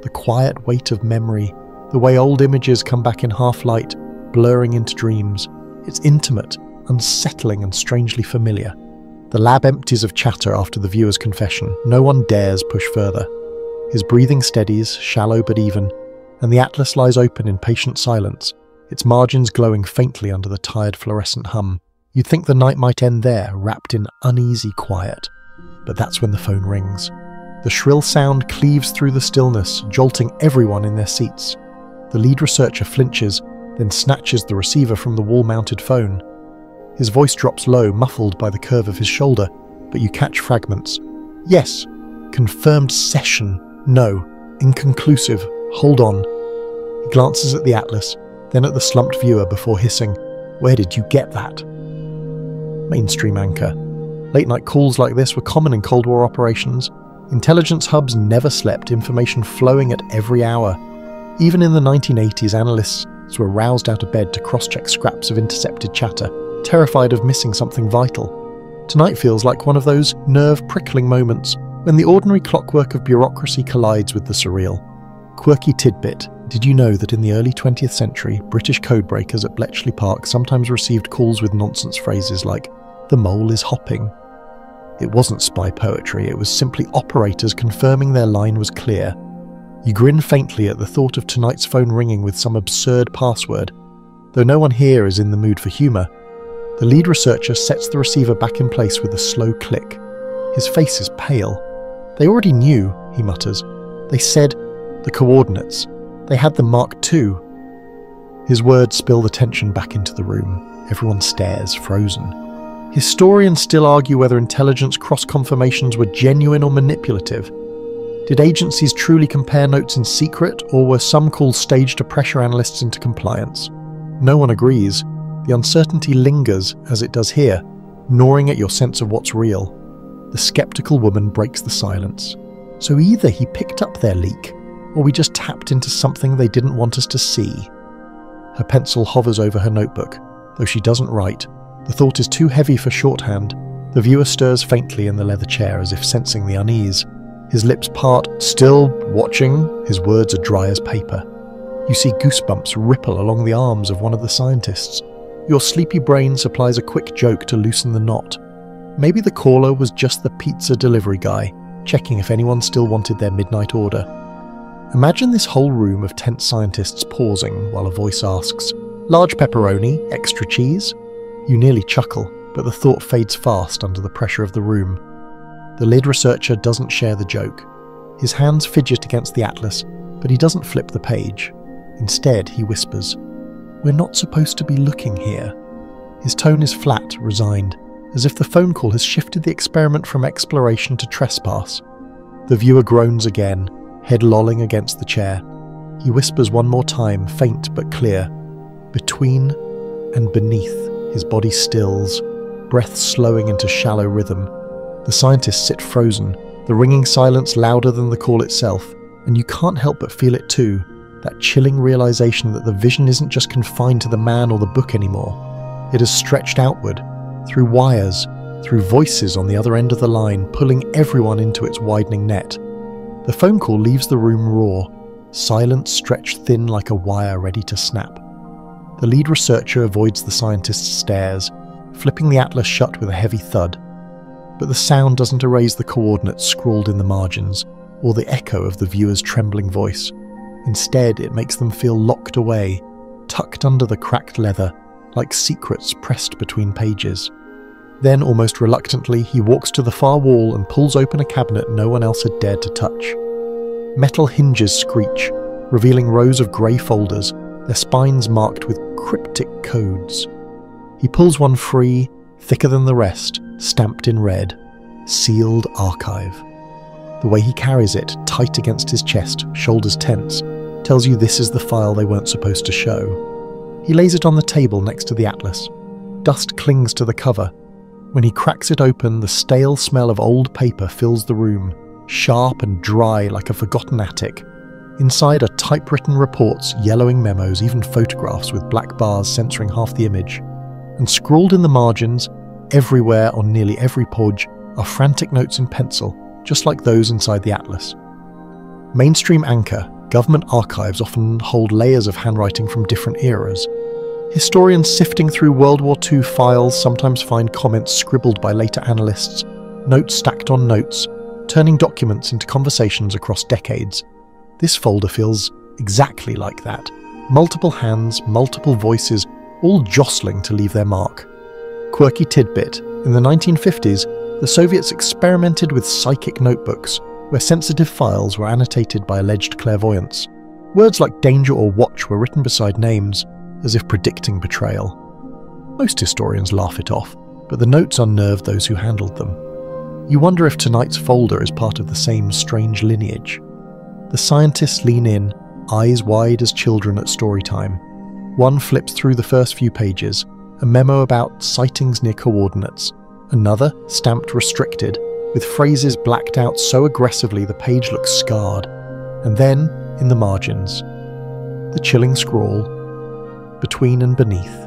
The quiet weight of memory, the way old images come back in half light, blurring into dreams. It's intimate, unsettling and strangely familiar. The lab empties of chatter after the viewer's confession. No one dares push further. His breathing steadies, shallow but even, and the atlas lies open in patient silence, its margins glowing faintly under the tired fluorescent hum. You'd think the night might end there, wrapped in uneasy quiet. But that's when the phone rings. The shrill sound cleaves through the stillness, jolting everyone in their seats. The lead researcher flinches, then snatches the receiver from the wall-mounted phone. His voice drops low, muffled by the curve of his shoulder, but you catch fragments. Yes. Confirmed session. No. Inconclusive. Hold on. He glances at the atlas, then at the slumped viewer before hissing, "Where did you get that?" Mainstream anchor. Late-night calls like this were common in Cold War operations. Intelligence hubs never slept, information flowing at every hour. Even in the 1980s, analysts were roused out of bed to cross-check scraps of intercepted chatter, terrified of missing something vital. Tonight feels like one of those nerve-prickling moments when the ordinary clockwork of bureaucracy collides with the surreal. Quirky tidbit: did you know that in the early 20th century, British codebreakers at Bletchley Park sometimes received calls with nonsense phrases like, "The mole is hopping"? It wasn't spy poetry, it was simply operators confirming their line was clear. You grin faintly at the thought of tonight's phone ringing with some absurd password. Though no one here is in the mood for humour, the lead researcher sets the receiver back in place with a slow click. His face is pale. "They already knew," he mutters. "They said the coordinates. They had them marked too." His words spill the tension back into the room. Everyone stares, frozen. Historians still argue whether intelligence cross-confirmations were genuine or manipulative. Did agencies truly compare notes in secret, or were some calls staged to pressure analysts into compliance? No one agrees. The uncertainty lingers, as it does here, gnawing at your sense of what's real. The skeptical woman breaks the silence. So either he picked up their leak, or we just tapped into something they didn't want us to see. Her pencil hovers over her notebook, though she doesn't write. The thought is too heavy for shorthand. The viewer stirs faintly in the leather chair as if sensing the unease. His lips part, still watching, his words are dry as paper. You see goosebumps ripple along the arms of one of the scientists. Your sleepy brain supplies a quick joke to loosen the knot. Maybe the caller was just the pizza delivery guy, checking if anyone still wanted their midnight order. Imagine this whole room of tense scientists pausing while a voice asks, "Large pepperoni, extra cheese?" You nearly chuckle, but the thought fades fast under the pressure of the room. The lead researcher doesn't share the joke. His hands fidget against the atlas, but he doesn't flip the page. Instead, he whispers, "We're not supposed to be looking here." His tone is flat, resigned, as if the phone call has shifted the experiment from exploration to trespass. The viewer groans again, head lolling against the chair. He whispers one more time, faint but clear. Between and beneath, his body stills, breath slowing into shallow rhythm. The scientists sit frozen, the ringing silence louder than the call itself, and you can't help but feel it too, that chilling realization that the vision isn't just confined to the man or the book anymore. It has stretched outward, through wires, through voices on the other end of the line, pulling everyone into its widening net. The phone call leaves the room raw, silence stretched thin like a wire ready to snap. The lead researcher avoids the scientist's stares, flipping the atlas shut with a heavy thud. But the sound doesn't erase the coordinates scrawled in the margins, or the echo of the viewer's trembling voice. Instead, it makes them feel locked away, tucked under the cracked leather, like secrets pressed between pages. Then, almost reluctantly, he walks to the far wall and pulls open a cabinet no one else had dared to touch. Metal hinges screech, revealing rows of grey folders, their spines marked with cryptic codes. He pulls one free, thicker than the rest, stamped in red, sealed archive. The way he carries it, tight against his chest, shoulders tense, tells you this is the file they weren't supposed to show. He lays it on the table next to the atlas. Dust clings to the cover. When he cracks it open, the stale smell of old paper fills the room, sharp and dry like a forgotten attic. Inside are typewritten reports, yellowing memos, even photographs with black bars censoring half the image. And scrawled in the margins, everywhere on nearly every page, are frantic notes in pencil, just like those inside the atlas. Mainstream anchor, government archives often hold layers of handwriting from different eras. Historians sifting through World War II files sometimes find comments scribbled by later analysts, notes stacked on notes, turning documents into conversations across decades. This folder feels exactly like that. Multiple hands, multiple voices, all jostling to leave their mark. Quirky tidbit: in the 1950s, the Soviets experimented with psychic notebooks, where sensitive files were annotated by alleged clairvoyants. Words like danger or watch were written beside names, as if predicting betrayal. Most historians laugh it off, but the notes unnerved those who handled them. You wonder if tonight's folder is part of the same strange lineage. The scientists lean in, eyes wide as children at story time. One flips through the first few pages, a memo about sightings near coordinates. Another, stamped restricted, with phrases blacked out so aggressively the page looks scarred. And then, in the margins, the chilling scrawl, between and beneath.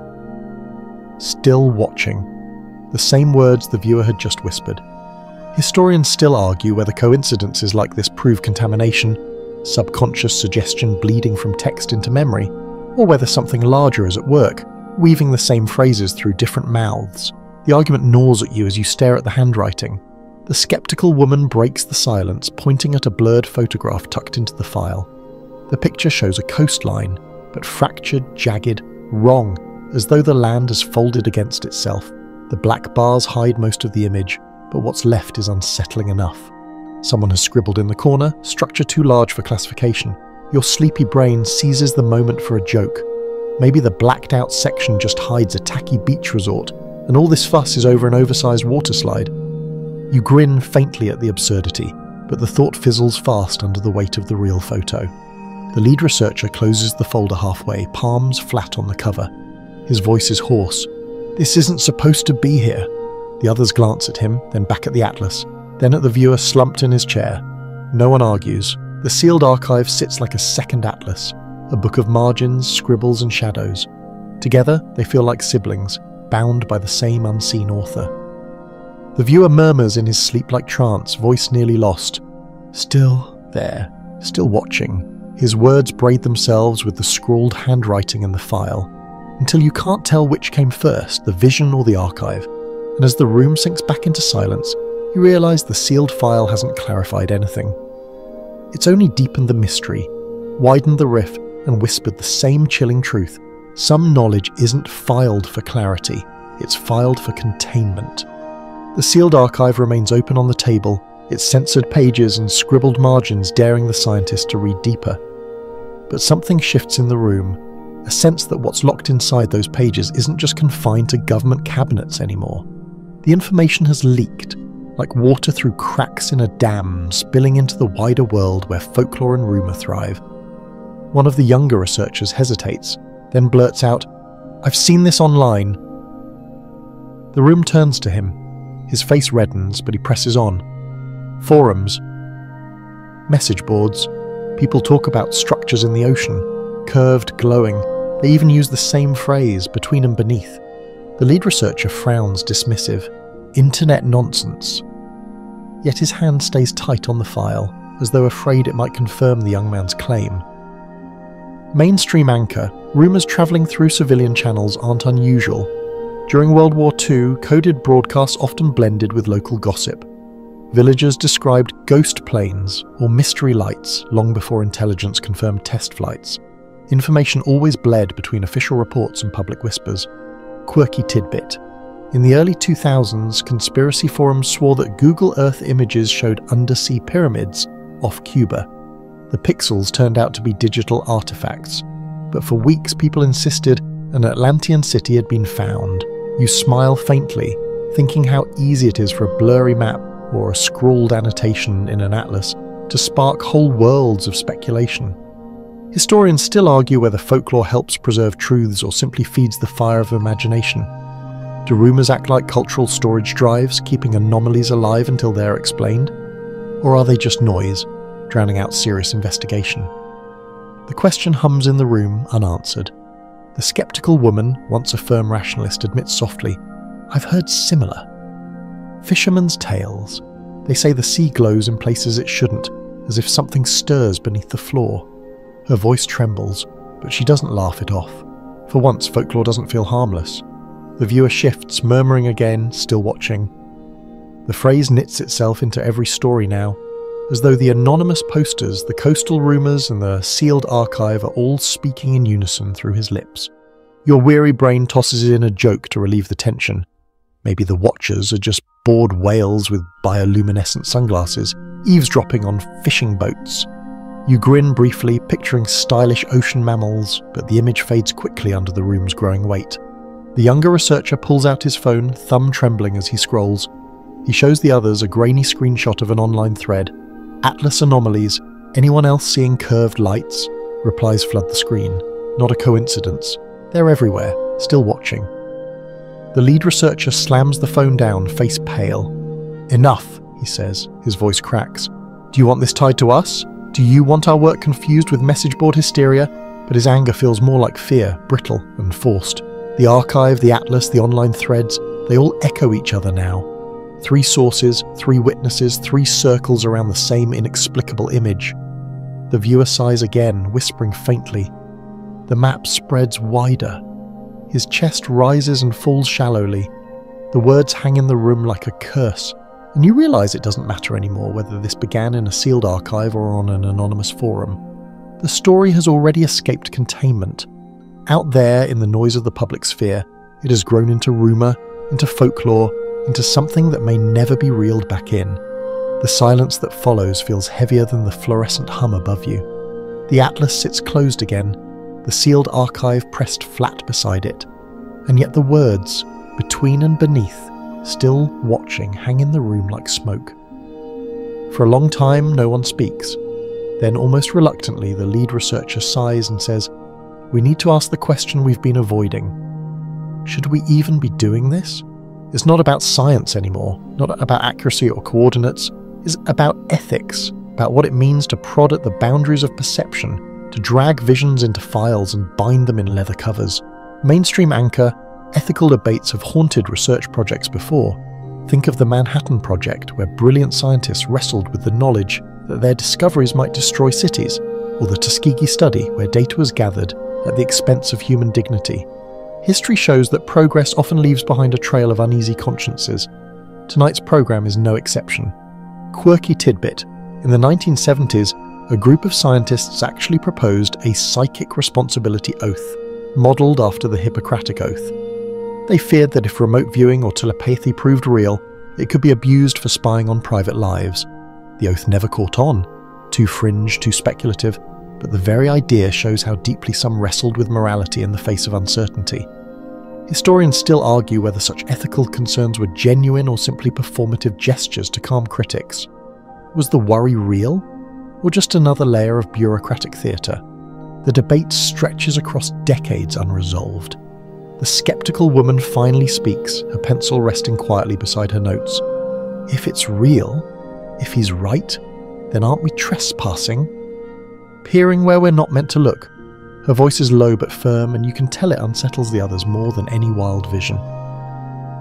Still watching. The same words the viewer had just whispered. Historians still argue whether coincidences like this prove contamination, subconscious suggestion bleeding from text into memory, or whether something larger is at work, weaving the same phrases through different mouths. The argument gnaws at you as you stare at the handwriting. The skeptical woman breaks the silence, pointing at a blurred photograph tucked into the file. The picture shows a coastline, but fractured, jagged, wrong, as though the land has folded against itself. The black bars hide most of the image, but what's left is unsettling enough. Someone has scribbled in the corner, structure too large for classification. Your sleepy brain seizes the moment for a joke. Maybe the blacked out section just hides a tacky beach resort, and all this fuss is over an oversized water slide. You grin faintly at the absurdity, but the thought fizzles fast under the weight of the real photo. The lead researcher closes the folder halfway, palms flat on the cover. His voice is hoarse. "This isn't supposed to be here." The others glance at him, then back at the atlas, then at the viewer slumped in his chair. No one argues. The sealed archive sits like a second atlas, a book of margins, scribbles and shadows. Together, they feel like siblings, bound by the same unseen author. The viewer murmurs in his sleep-like trance, voice nearly lost. Still there, still watching. His words braid themselves with the scrawled handwriting in the file, until you can't tell which came first, the vision or the archive. And as the room sinks back into silence, you realise the sealed file hasn't clarified anything. It's only deepened the mystery, widened the rift, and whispered the same chilling truth. Some knowledge isn't filed for clarity, it's filed for containment. The sealed archive remains open on the table, its censored pages and scribbled margins daring the scientist to read deeper. But something shifts in the room, a sense that what's locked inside those pages isn't just confined to government cabinets anymore. The information has leaked, like water through cracks in a dam, spilling into the wider world where folklore and rumour thrive. One of the younger researchers hesitates, then blurts out, "I've seen this online." The room turns to him. His face reddens, but he presses on. Forums. Message boards. People talk about structures in the ocean, curved, glowing. They even use the same phrase, between and beneath. The lead researcher frowns dismissive. Internet nonsense. Yet his hand stays tight on the file, as though afraid it might confirm the young man's claim. Mainstream anchor, rumours travelling through civilian channels aren't unusual. During World War II, coded broadcasts often blended with local gossip. Villagers described ghost planes or mystery lights long before intelligence confirmed test flights. Information always bled between official reports and public whispers. Quirky tidbit. In the early 2000s, conspiracy forums swore that Google Earth images showed undersea pyramids off Cuba. The pixels turned out to be digital artifacts, but for weeks people insisted an Atlantean city had been found. You smile faintly, thinking how easy it is for a blurry map or a scrawled annotation in an atlas to spark whole worlds of speculation. Historians still argue whether folklore helps preserve truths or simply feeds the fire of imagination. Do rumours act like cultural storage drives, keeping anomalies alive until they're explained? Or are they just noise, drowning out serious investigation? The question hums in the room, unanswered. The skeptical woman, once a firm rationalist, admits softly, "I've heard similar. Fishermen's tales. They say the sea glows in places it shouldn't, as if something stirs beneath the floor." Her voice trembles, but she doesn't laugh it off. For once, folklore doesn't feel harmless. The viewer shifts, murmuring again, still watching. The phrase knits itself into every story now, as though the anonymous posters, the coastal rumours and the sealed archive are all speaking in unison through his lips. Your weary brain tosses in a joke to relieve the tension. Maybe the watchers are just bored whales with bioluminescent sunglasses, eavesdropping on fishing boats. You grin briefly, picturing stylish ocean mammals, but the image fades quickly under the room's growing weight. The younger researcher pulls out his phone, thumb trembling as he scrolls. He shows the others a grainy screenshot of an online thread. Atlas anomalies. Anyone else seeing curved lights? Replies flood the screen. Not a coincidence. They're everywhere, still watching. The lead researcher slams the phone down, face pale. Enough, he says, his voice cracks. Do you want this tied to us? Do you want our work confused with message board hysteria? But his anger feels more like fear, brittle and forced. The archive, the atlas, the online threads, they all echo each other now. 3 sources, 3 witnesses, 3 circles around the same inexplicable image. The viewer sighs again, whispering faintly. The map spreads wider. His chest rises and falls shallowly. The words hang in the room like a curse, and you realise it doesn't matter anymore whether this began in a sealed archive or on an anonymous forum. The story has already escaped containment. Out there in the noise of the public sphere, it has grown into rumour, into folklore, into something that may never be reeled back in. The silence that follows feels heavier than the fluorescent hum above you. The atlas sits closed again, the sealed archive pressed flat beside it, and yet the words, between and beneath, still watching, hang in the room like smoke. For a long time, no one speaks. Then, almost reluctantly, the lead researcher sighs and says, "We need to ask the question we've been avoiding. Should we even be doing this? It's not about science anymore, not about accuracy or coordinates. It's about ethics, about what it means to prod at the boundaries of perception, to drag visions into files and bind them in leather covers. Mainstream anchor, ethical debates have haunted research projects before. Think of the Manhattan Project, where brilliant scientists wrestled with the knowledge that their discoveries might destroy cities, or the Tuskegee study, where data was gathered at the expense of human dignity. History shows that progress often leaves behind a trail of uneasy consciences. Tonight's programme is no exception. Quirky tidbit. In the 1970s, a group of scientists actually proposed a psychic responsibility oath, modelled after the Hippocratic Oath. They feared that if remote viewing or telepathy proved real, it could be abused for spying on private lives. The oath never caught on. Too fringe, too speculative, but the very idea shows how deeply some wrestled with morality in the face of uncertainty. Historians still argue whether such ethical concerns were genuine or simply performative gestures to calm critics. Was the worry real, or just another layer of bureaucratic theatre? The debate stretches across decades unresolved. The skeptical woman finally speaks, her pencil resting quietly beside her notes. If it's real, if he's right, then aren't we trespassing? Peering where we're not meant to look. Her voice is low but firm, and you can tell it unsettles the others more than any wild vision.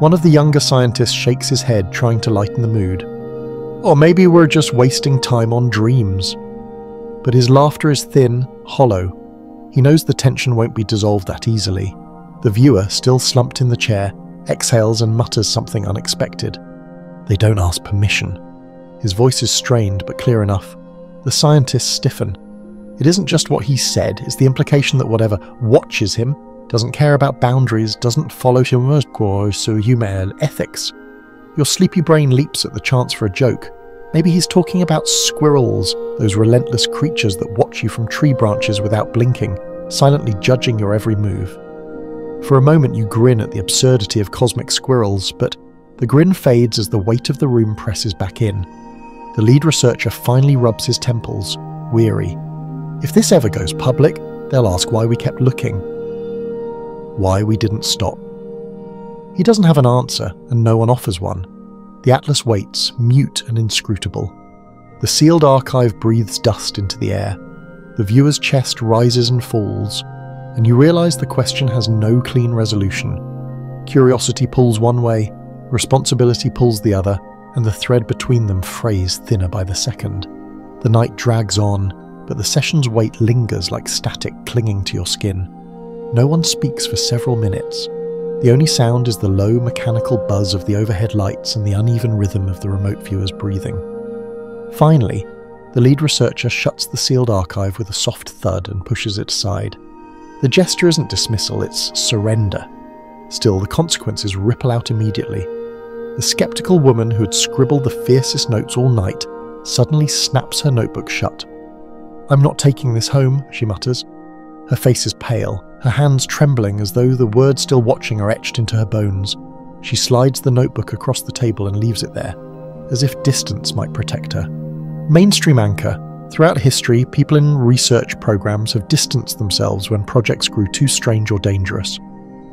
One of the younger scientists shakes his head, trying to lighten the mood. Or maybe we're just wasting time on dreams. But his laughter is thin, hollow. He knows the tension won't be dissolved that easily. The viewer, still slumped in the chair, exhales and mutters something unexpected. They don't ask permission. His voice is strained but clear enough. The scientists stiffen. It isn't just what he said, it's the implication that whatever watches him doesn't care about boundaries, doesn't follow human ethics. Your sleepy brain leaps at the chance for a joke. Maybe he's talking about squirrels, those relentless creatures that watch you from tree branches without blinking, silently judging your every move. For a moment you grin at the absurdity of cosmic squirrels, but the grin fades as the weight of the room presses back in. The lead researcher finally rubs his temples, weary. If this ever goes public, they'll ask why we kept looking. Why we didn't stop. He doesn't have an answer, and no one offers one. The atlas waits, mute and inscrutable. The sealed archive breathes dust into the air. The viewer's chest rises and falls, and you realise the question has no clean resolution. Curiosity pulls one way, responsibility pulls the other, and the thread between them frays thinner by the second. The night drags on, but the session's weight lingers like static clinging to your skin. No one speaks for several minutes. The only sound is the low mechanical buzz of the overhead lights and the uneven rhythm of the remote viewer's breathing. Finally, the lead researcher shuts the sealed archive with a soft thud and pushes it aside. The gesture isn't dismissal, it's surrender. Still, the consequences ripple out immediately. The skeptical woman who had scribbled the fiercest notes all night suddenly snaps her notebook shut. "I'm not taking this home," she mutters. Her face is pale, her hands trembling as though the words still watching are etched into her bones. She slides the notebook across the table and leaves it there, as if distance might protect her. Mainstream anchor. Throughout history, people in research programs have distanced themselves when projects grew too strange or dangerous.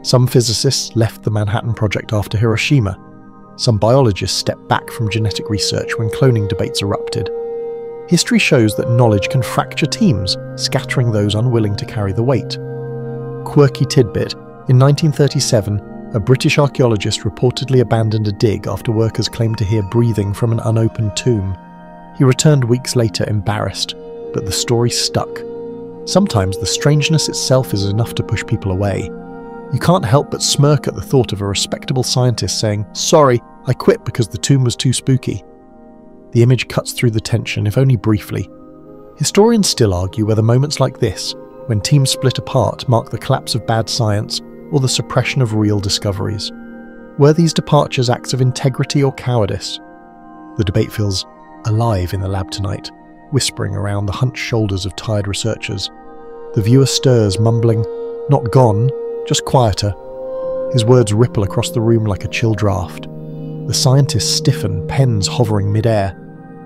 Some physicists left the Manhattan Project after Hiroshima. Some biologists stepped back from genetic research when cloning debates erupted. History shows that knowledge can fracture teams, scattering those unwilling to carry the weight. Quirky tidbit: in 1937, a British archaeologist reportedly abandoned a dig after workers claimed to hear breathing from an unopened tomb. He returned weeks later embarrassed, but the story stuck. Sometimes the strangeness itself is enough to push people away. You can't help but smirk at the thought of a respectable scientist saying, "Sorry, I quit because the tomb was too spooky." The image cuts through the tension, if only briefly. Historians still argue whether moments like this, when teams split apart, mark the collapse of bad science or the suppression of real discoveries. Were these departures acts of integrity or cowardice? The debate feels alive in the lab tonight, whispering around the hunched shoulders of tired researchers. The viewer stirs, mumbling, "Not gone, just quieter." His words ripple across the room like a chill draft. The scientists stiffen, pens hovering mid-air.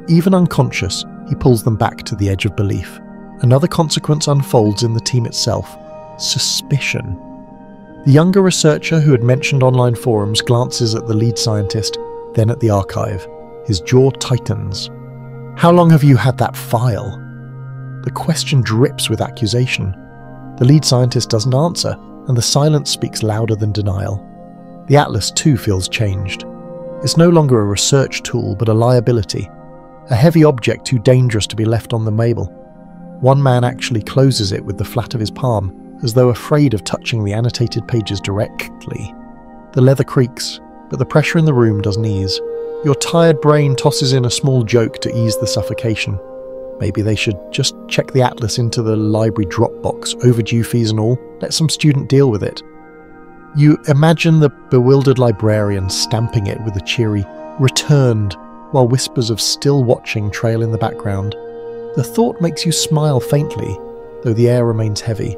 Even unconscious, he pulls them back to the edge of belief. Another consequence unfolds in the team itself: suspicion. The younger researcher who had mentioned online forums glances at the lead scientist, then at the archive. His jaw tightens. "How long have you had that file?" The question drips with accusation. The lead scientist doesn't answer, and the silence speaks louder than denial. The atlas too feels changed. It's no longer a research tool, but a liability. A heavy object too dangerous to be left on the table. One man actually closes it with the flat of his palm, as though afraid of touching the annotated pages directly. The leather creaks, but the pressure in the room doesn't ease. Your tired brain tosses in a small joke to ease the suffocation. Maybe they should just check the atlas into the library Dropbox, overdue fees and all, let some student deal with it. You imagine the bewildered librarian stamping it with a cheery "returned," while whispers of "still watching" trail in the background. The thought makes you smile faintly, though the air remains heavy.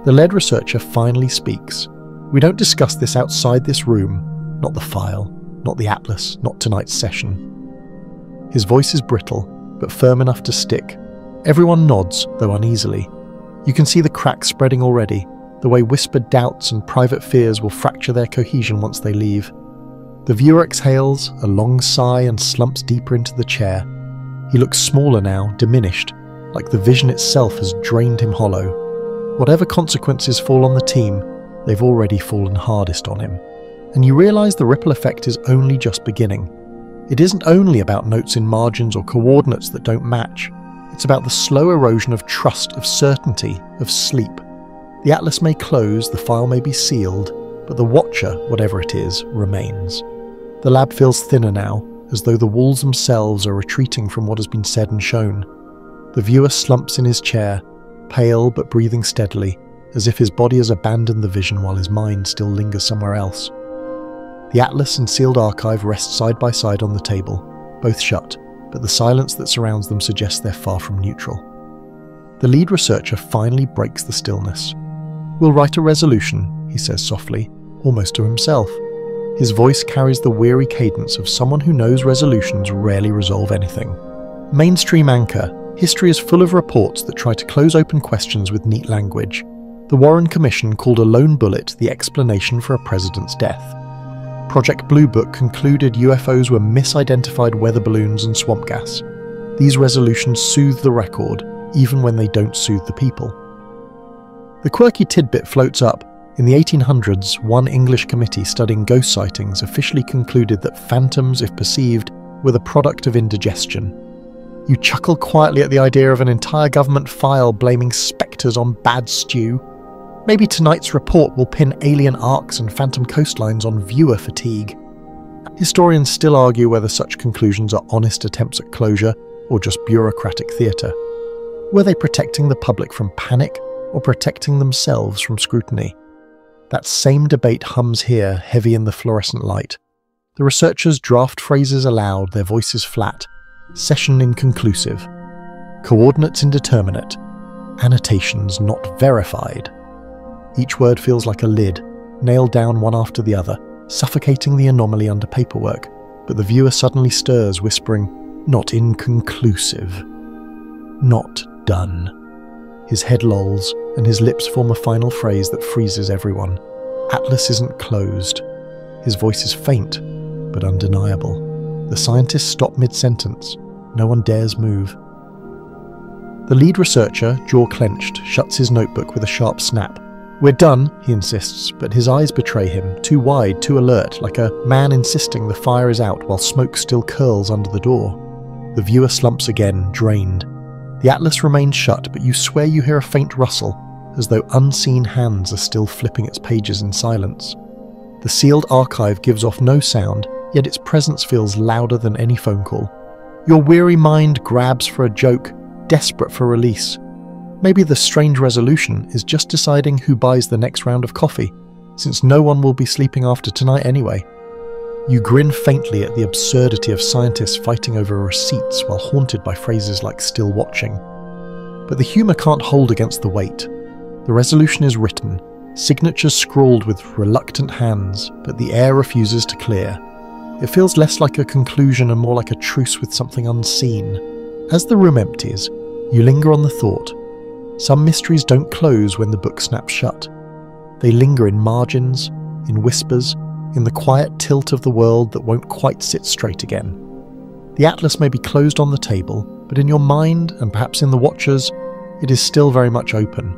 The lead researcher finally speaks. "We don't discuss this outside this room, not the file, not the atlas, not tonight's session." His voice is brittle, but firm enough to stick. Everyone nods, though uneasily. You can see the cracks spreading already, the way whispered doubts and private fears will fracture their cohesion once they leave. The viewer exhales, a long sigh, and slumps deeper into the chair. He looks smaller now, diminished, like the vision itself has drained him hollow. Whatever consequences fall on the team, they've already fallen hardest on him. And you realise the ripple effect is only just beginning. It isn't only about notes in margins or coordinates that don't match. It's about the slow erosion of trust, of certainty, of sleep. The atlas may close, the file may be sealed, but the watcher, whatever it is, remains. The lab feels thinner now, as though the walls themselves are retreating from what has been said and shown. The viewer slumps in his chair, pale but breathing steadily, as if his body has abandoned the vision while his mind still lingers somewhere else. The atlas and sealed archive rest side by side on the table, both shut, but the silence that surrounds them suggests they're far from neutral. The lead researcher finally breaks the stillness. "We'll write a resolution," he says softly, almost to himself. His voice carries the weary cadence of someone who knows resolutions rarely resolve anything. Mainstream anchor. History is full of reports that try to close open questions with neat language. The Warren Commission called a lone bullet the explanation for a president's death. Project Blue Book concluded UFOs were misidentified weather balloons and swamp gas. These resolutions soothe the record, even when they don't soothe the people. The quirky tidbit floats up. In the 1800s, one English committee studying ghost sightings officially concluded that phantoms, if perceived, were the product of indigestion. You chuckle quietly at the idea of an entire government file blaming spectres on bad stew. Maybe tonight's report will pin alien arcs and phantom coastlines on viewer fatigue. Historians still argue whether such conclusions are honest attempts at closure or just bureaucratic theatre. Were they protecting the public from panic or protecting themselves from scrutiny? That same debate hums here, heavy in the fluorescent light. The researchers draft phrases aloud, their voices flat. Session inconclusive. Coordinates indeterminate. Annotations not verified. Each word feels like a lid, nailed down one after the other, suffocating the anomaly under paperwork, but the viewer suddenly stirs, whispering, "Not inconclusive. Not done." His head lolls, and his lips form a final phrase that freezes everyone. Atlas isn't closed. His voice is faint, but undeniable. The scientists stop mid-sentence. No one dares move. The lead researcher, jaw clenched, shuts his notebook with a sharp snap. "We're done," he insists, but his eyes betray him, too wide, too alert, like a man insisting the fire is out while smoke still curls under the door. The viewer slumps again, drained. The atlas remains shut, but you swear you hear a faint rustle, as though unseen hands are still flipping its pages in silence. The sealed archive gives off no sound, yet its presence feels louder than any phone call. Your weary mind grabs for a joke, desperate for release. Maybe the strange resolution is just deciding who buys the next round of coffee, since no one will be sleeping after tonight anyway. You grin faintly at the absurdity of scientists fighting over receipts while haunted by phrases like "still watching." But the humour can't hold against the weight. The resolution is written, signatures scrawled with reluctant hands, but the air refuses to clear. It feels less like a conclusion and more like a truce with something unseen. As the room empties, you linger on the thought. Some mysteries don't close when the book snaps shut. They linger in margins, in whispers, in the quiet tilt of the world that won't quite sit straight again. The atlas may be closed on the table, but in your mind, and perhaps in the watchers, it is still very much open.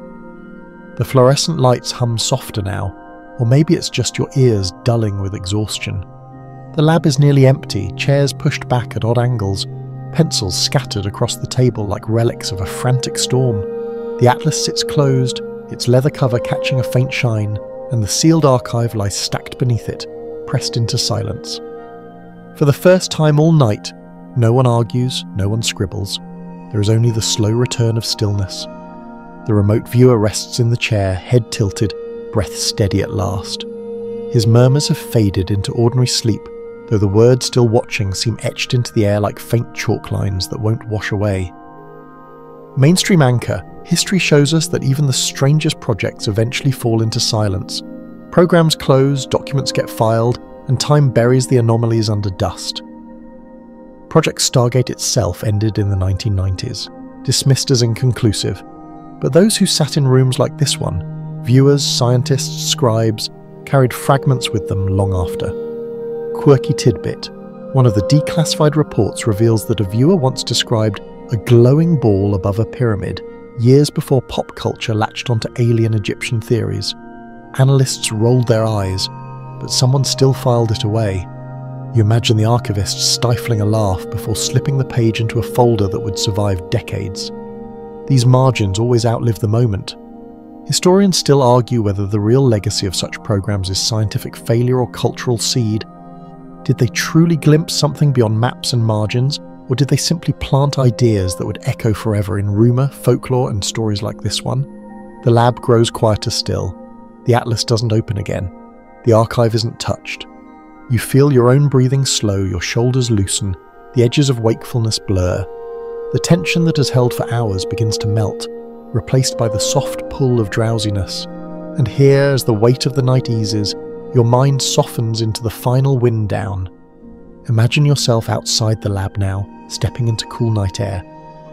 The fluorescent lights hum softer now, or maybe it's just your ears dulling with exhaustion. The lab is nearly empty, chairs pushed back at odd angles, pencils scattered across the table like relics of a frantic storm. The atlas sits closed, its leather cover catching a faint shine, and the sealed archive lies stacked beneath it, pressed into silence. For the first time all night, no one argues, no one scribbles. There is only the slow return of stillness. The remote viewer rests in the chair, head tilted, breath steady at last. His murmurs have faded into ordinary sleep, though the words still watching seem etched into the air like faint chalk lines that won't wash away. Mainstream anchor, history shows us that even the strangest projects eventually fall into silence. Programs close, documents get filed, and time buries the anomalies under dust. Project Stargate itself ended in the 1990s, dismissed as inconclusive, but those who sat in rooms like this one, viewers, scientists, scribes, carried fragments with them long after. Quirky tidbit. One of the declassified reports reveals that a viewer once described a glowing ball above a pyramid, years before pop culture latched onto alien Egyptian theories. Analysts rolled their eyes, but someone still filed it away. You imagine the archivist stifling a laugh before slipping the page into a folder that would survive decades. These margins always outlive the moment. Historians still argue whether the real legacy of such programs is scientific failure or cultural seed. Did they truly glimpse something beyond maps and margins, or did they simply plant ideas that would echo forever in rumour, folklore, and stories like this one? The lab grows quieter still. The atlas doesn't open again. The archive isn't touched. You feel your own breathing slow, your shoulders loosen, the edges of wakefulness blur. The tension that has held for hours begins to melt, replaced by the soft pull of drowsiness. And here, as the weight of the night eases, your mind softens into the final wind down. Imagine yourself outside the lab now, stepping into cool night air.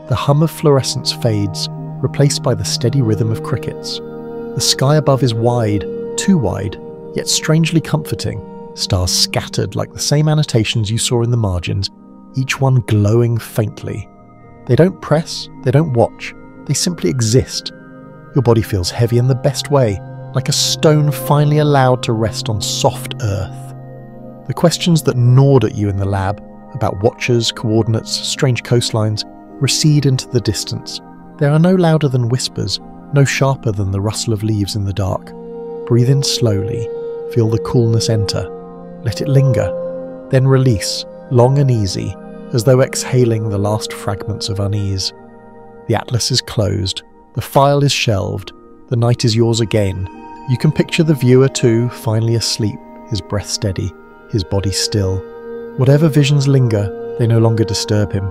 The hum of fluorescence fades, replaced by the steady rhythm of crickets. The sky above is wide, too wide, yet strangely comforting. Stars scattered like the same annotations you saw in the margins, each one glowing faintly. They don't press, they don't watch, they simply exist. Your body feels heavy in the best way, like a stone finally allowed to rest on soft earth. The questions that gnawed at you in the lab, about watchers, coordinates, strange coastlines, recede into the distance. They are no louder than whispers, no sharper than the rustle of leaves in the dark. Breathe in slowly, feel the coolness enter. Let it linger, then release, long and easy, as though exhaling the last fragments of unease. The atlas is closed, the file is shelved, the night is yours again. You can picture the viewer too, finally asleep, his breath steady, his body still. Whatever visions linger, they no longer disturb him.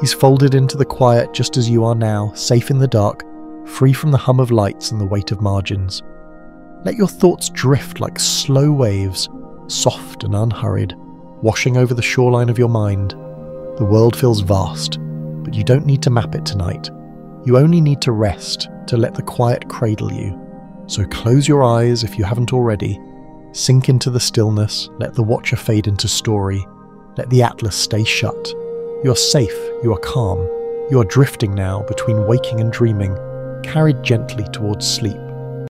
He's folded into the quiet just as you are now, safe in the dark, free from the hum of lights and the weight of margins. Let your thoughts drift like slow waves, soft and unhurried, washing over the shoreline of your mind. The world feels vast, but you don't need to map it tonight. You only need to rest, to let the quiet cradle you. So close your eyes if you haven't already. Sink into the stillness, let the watcher fade into story. Let the atlas stay shut. You are safe, you are calm. You are drifting now between waking and dreaming, carried gently towards sleep.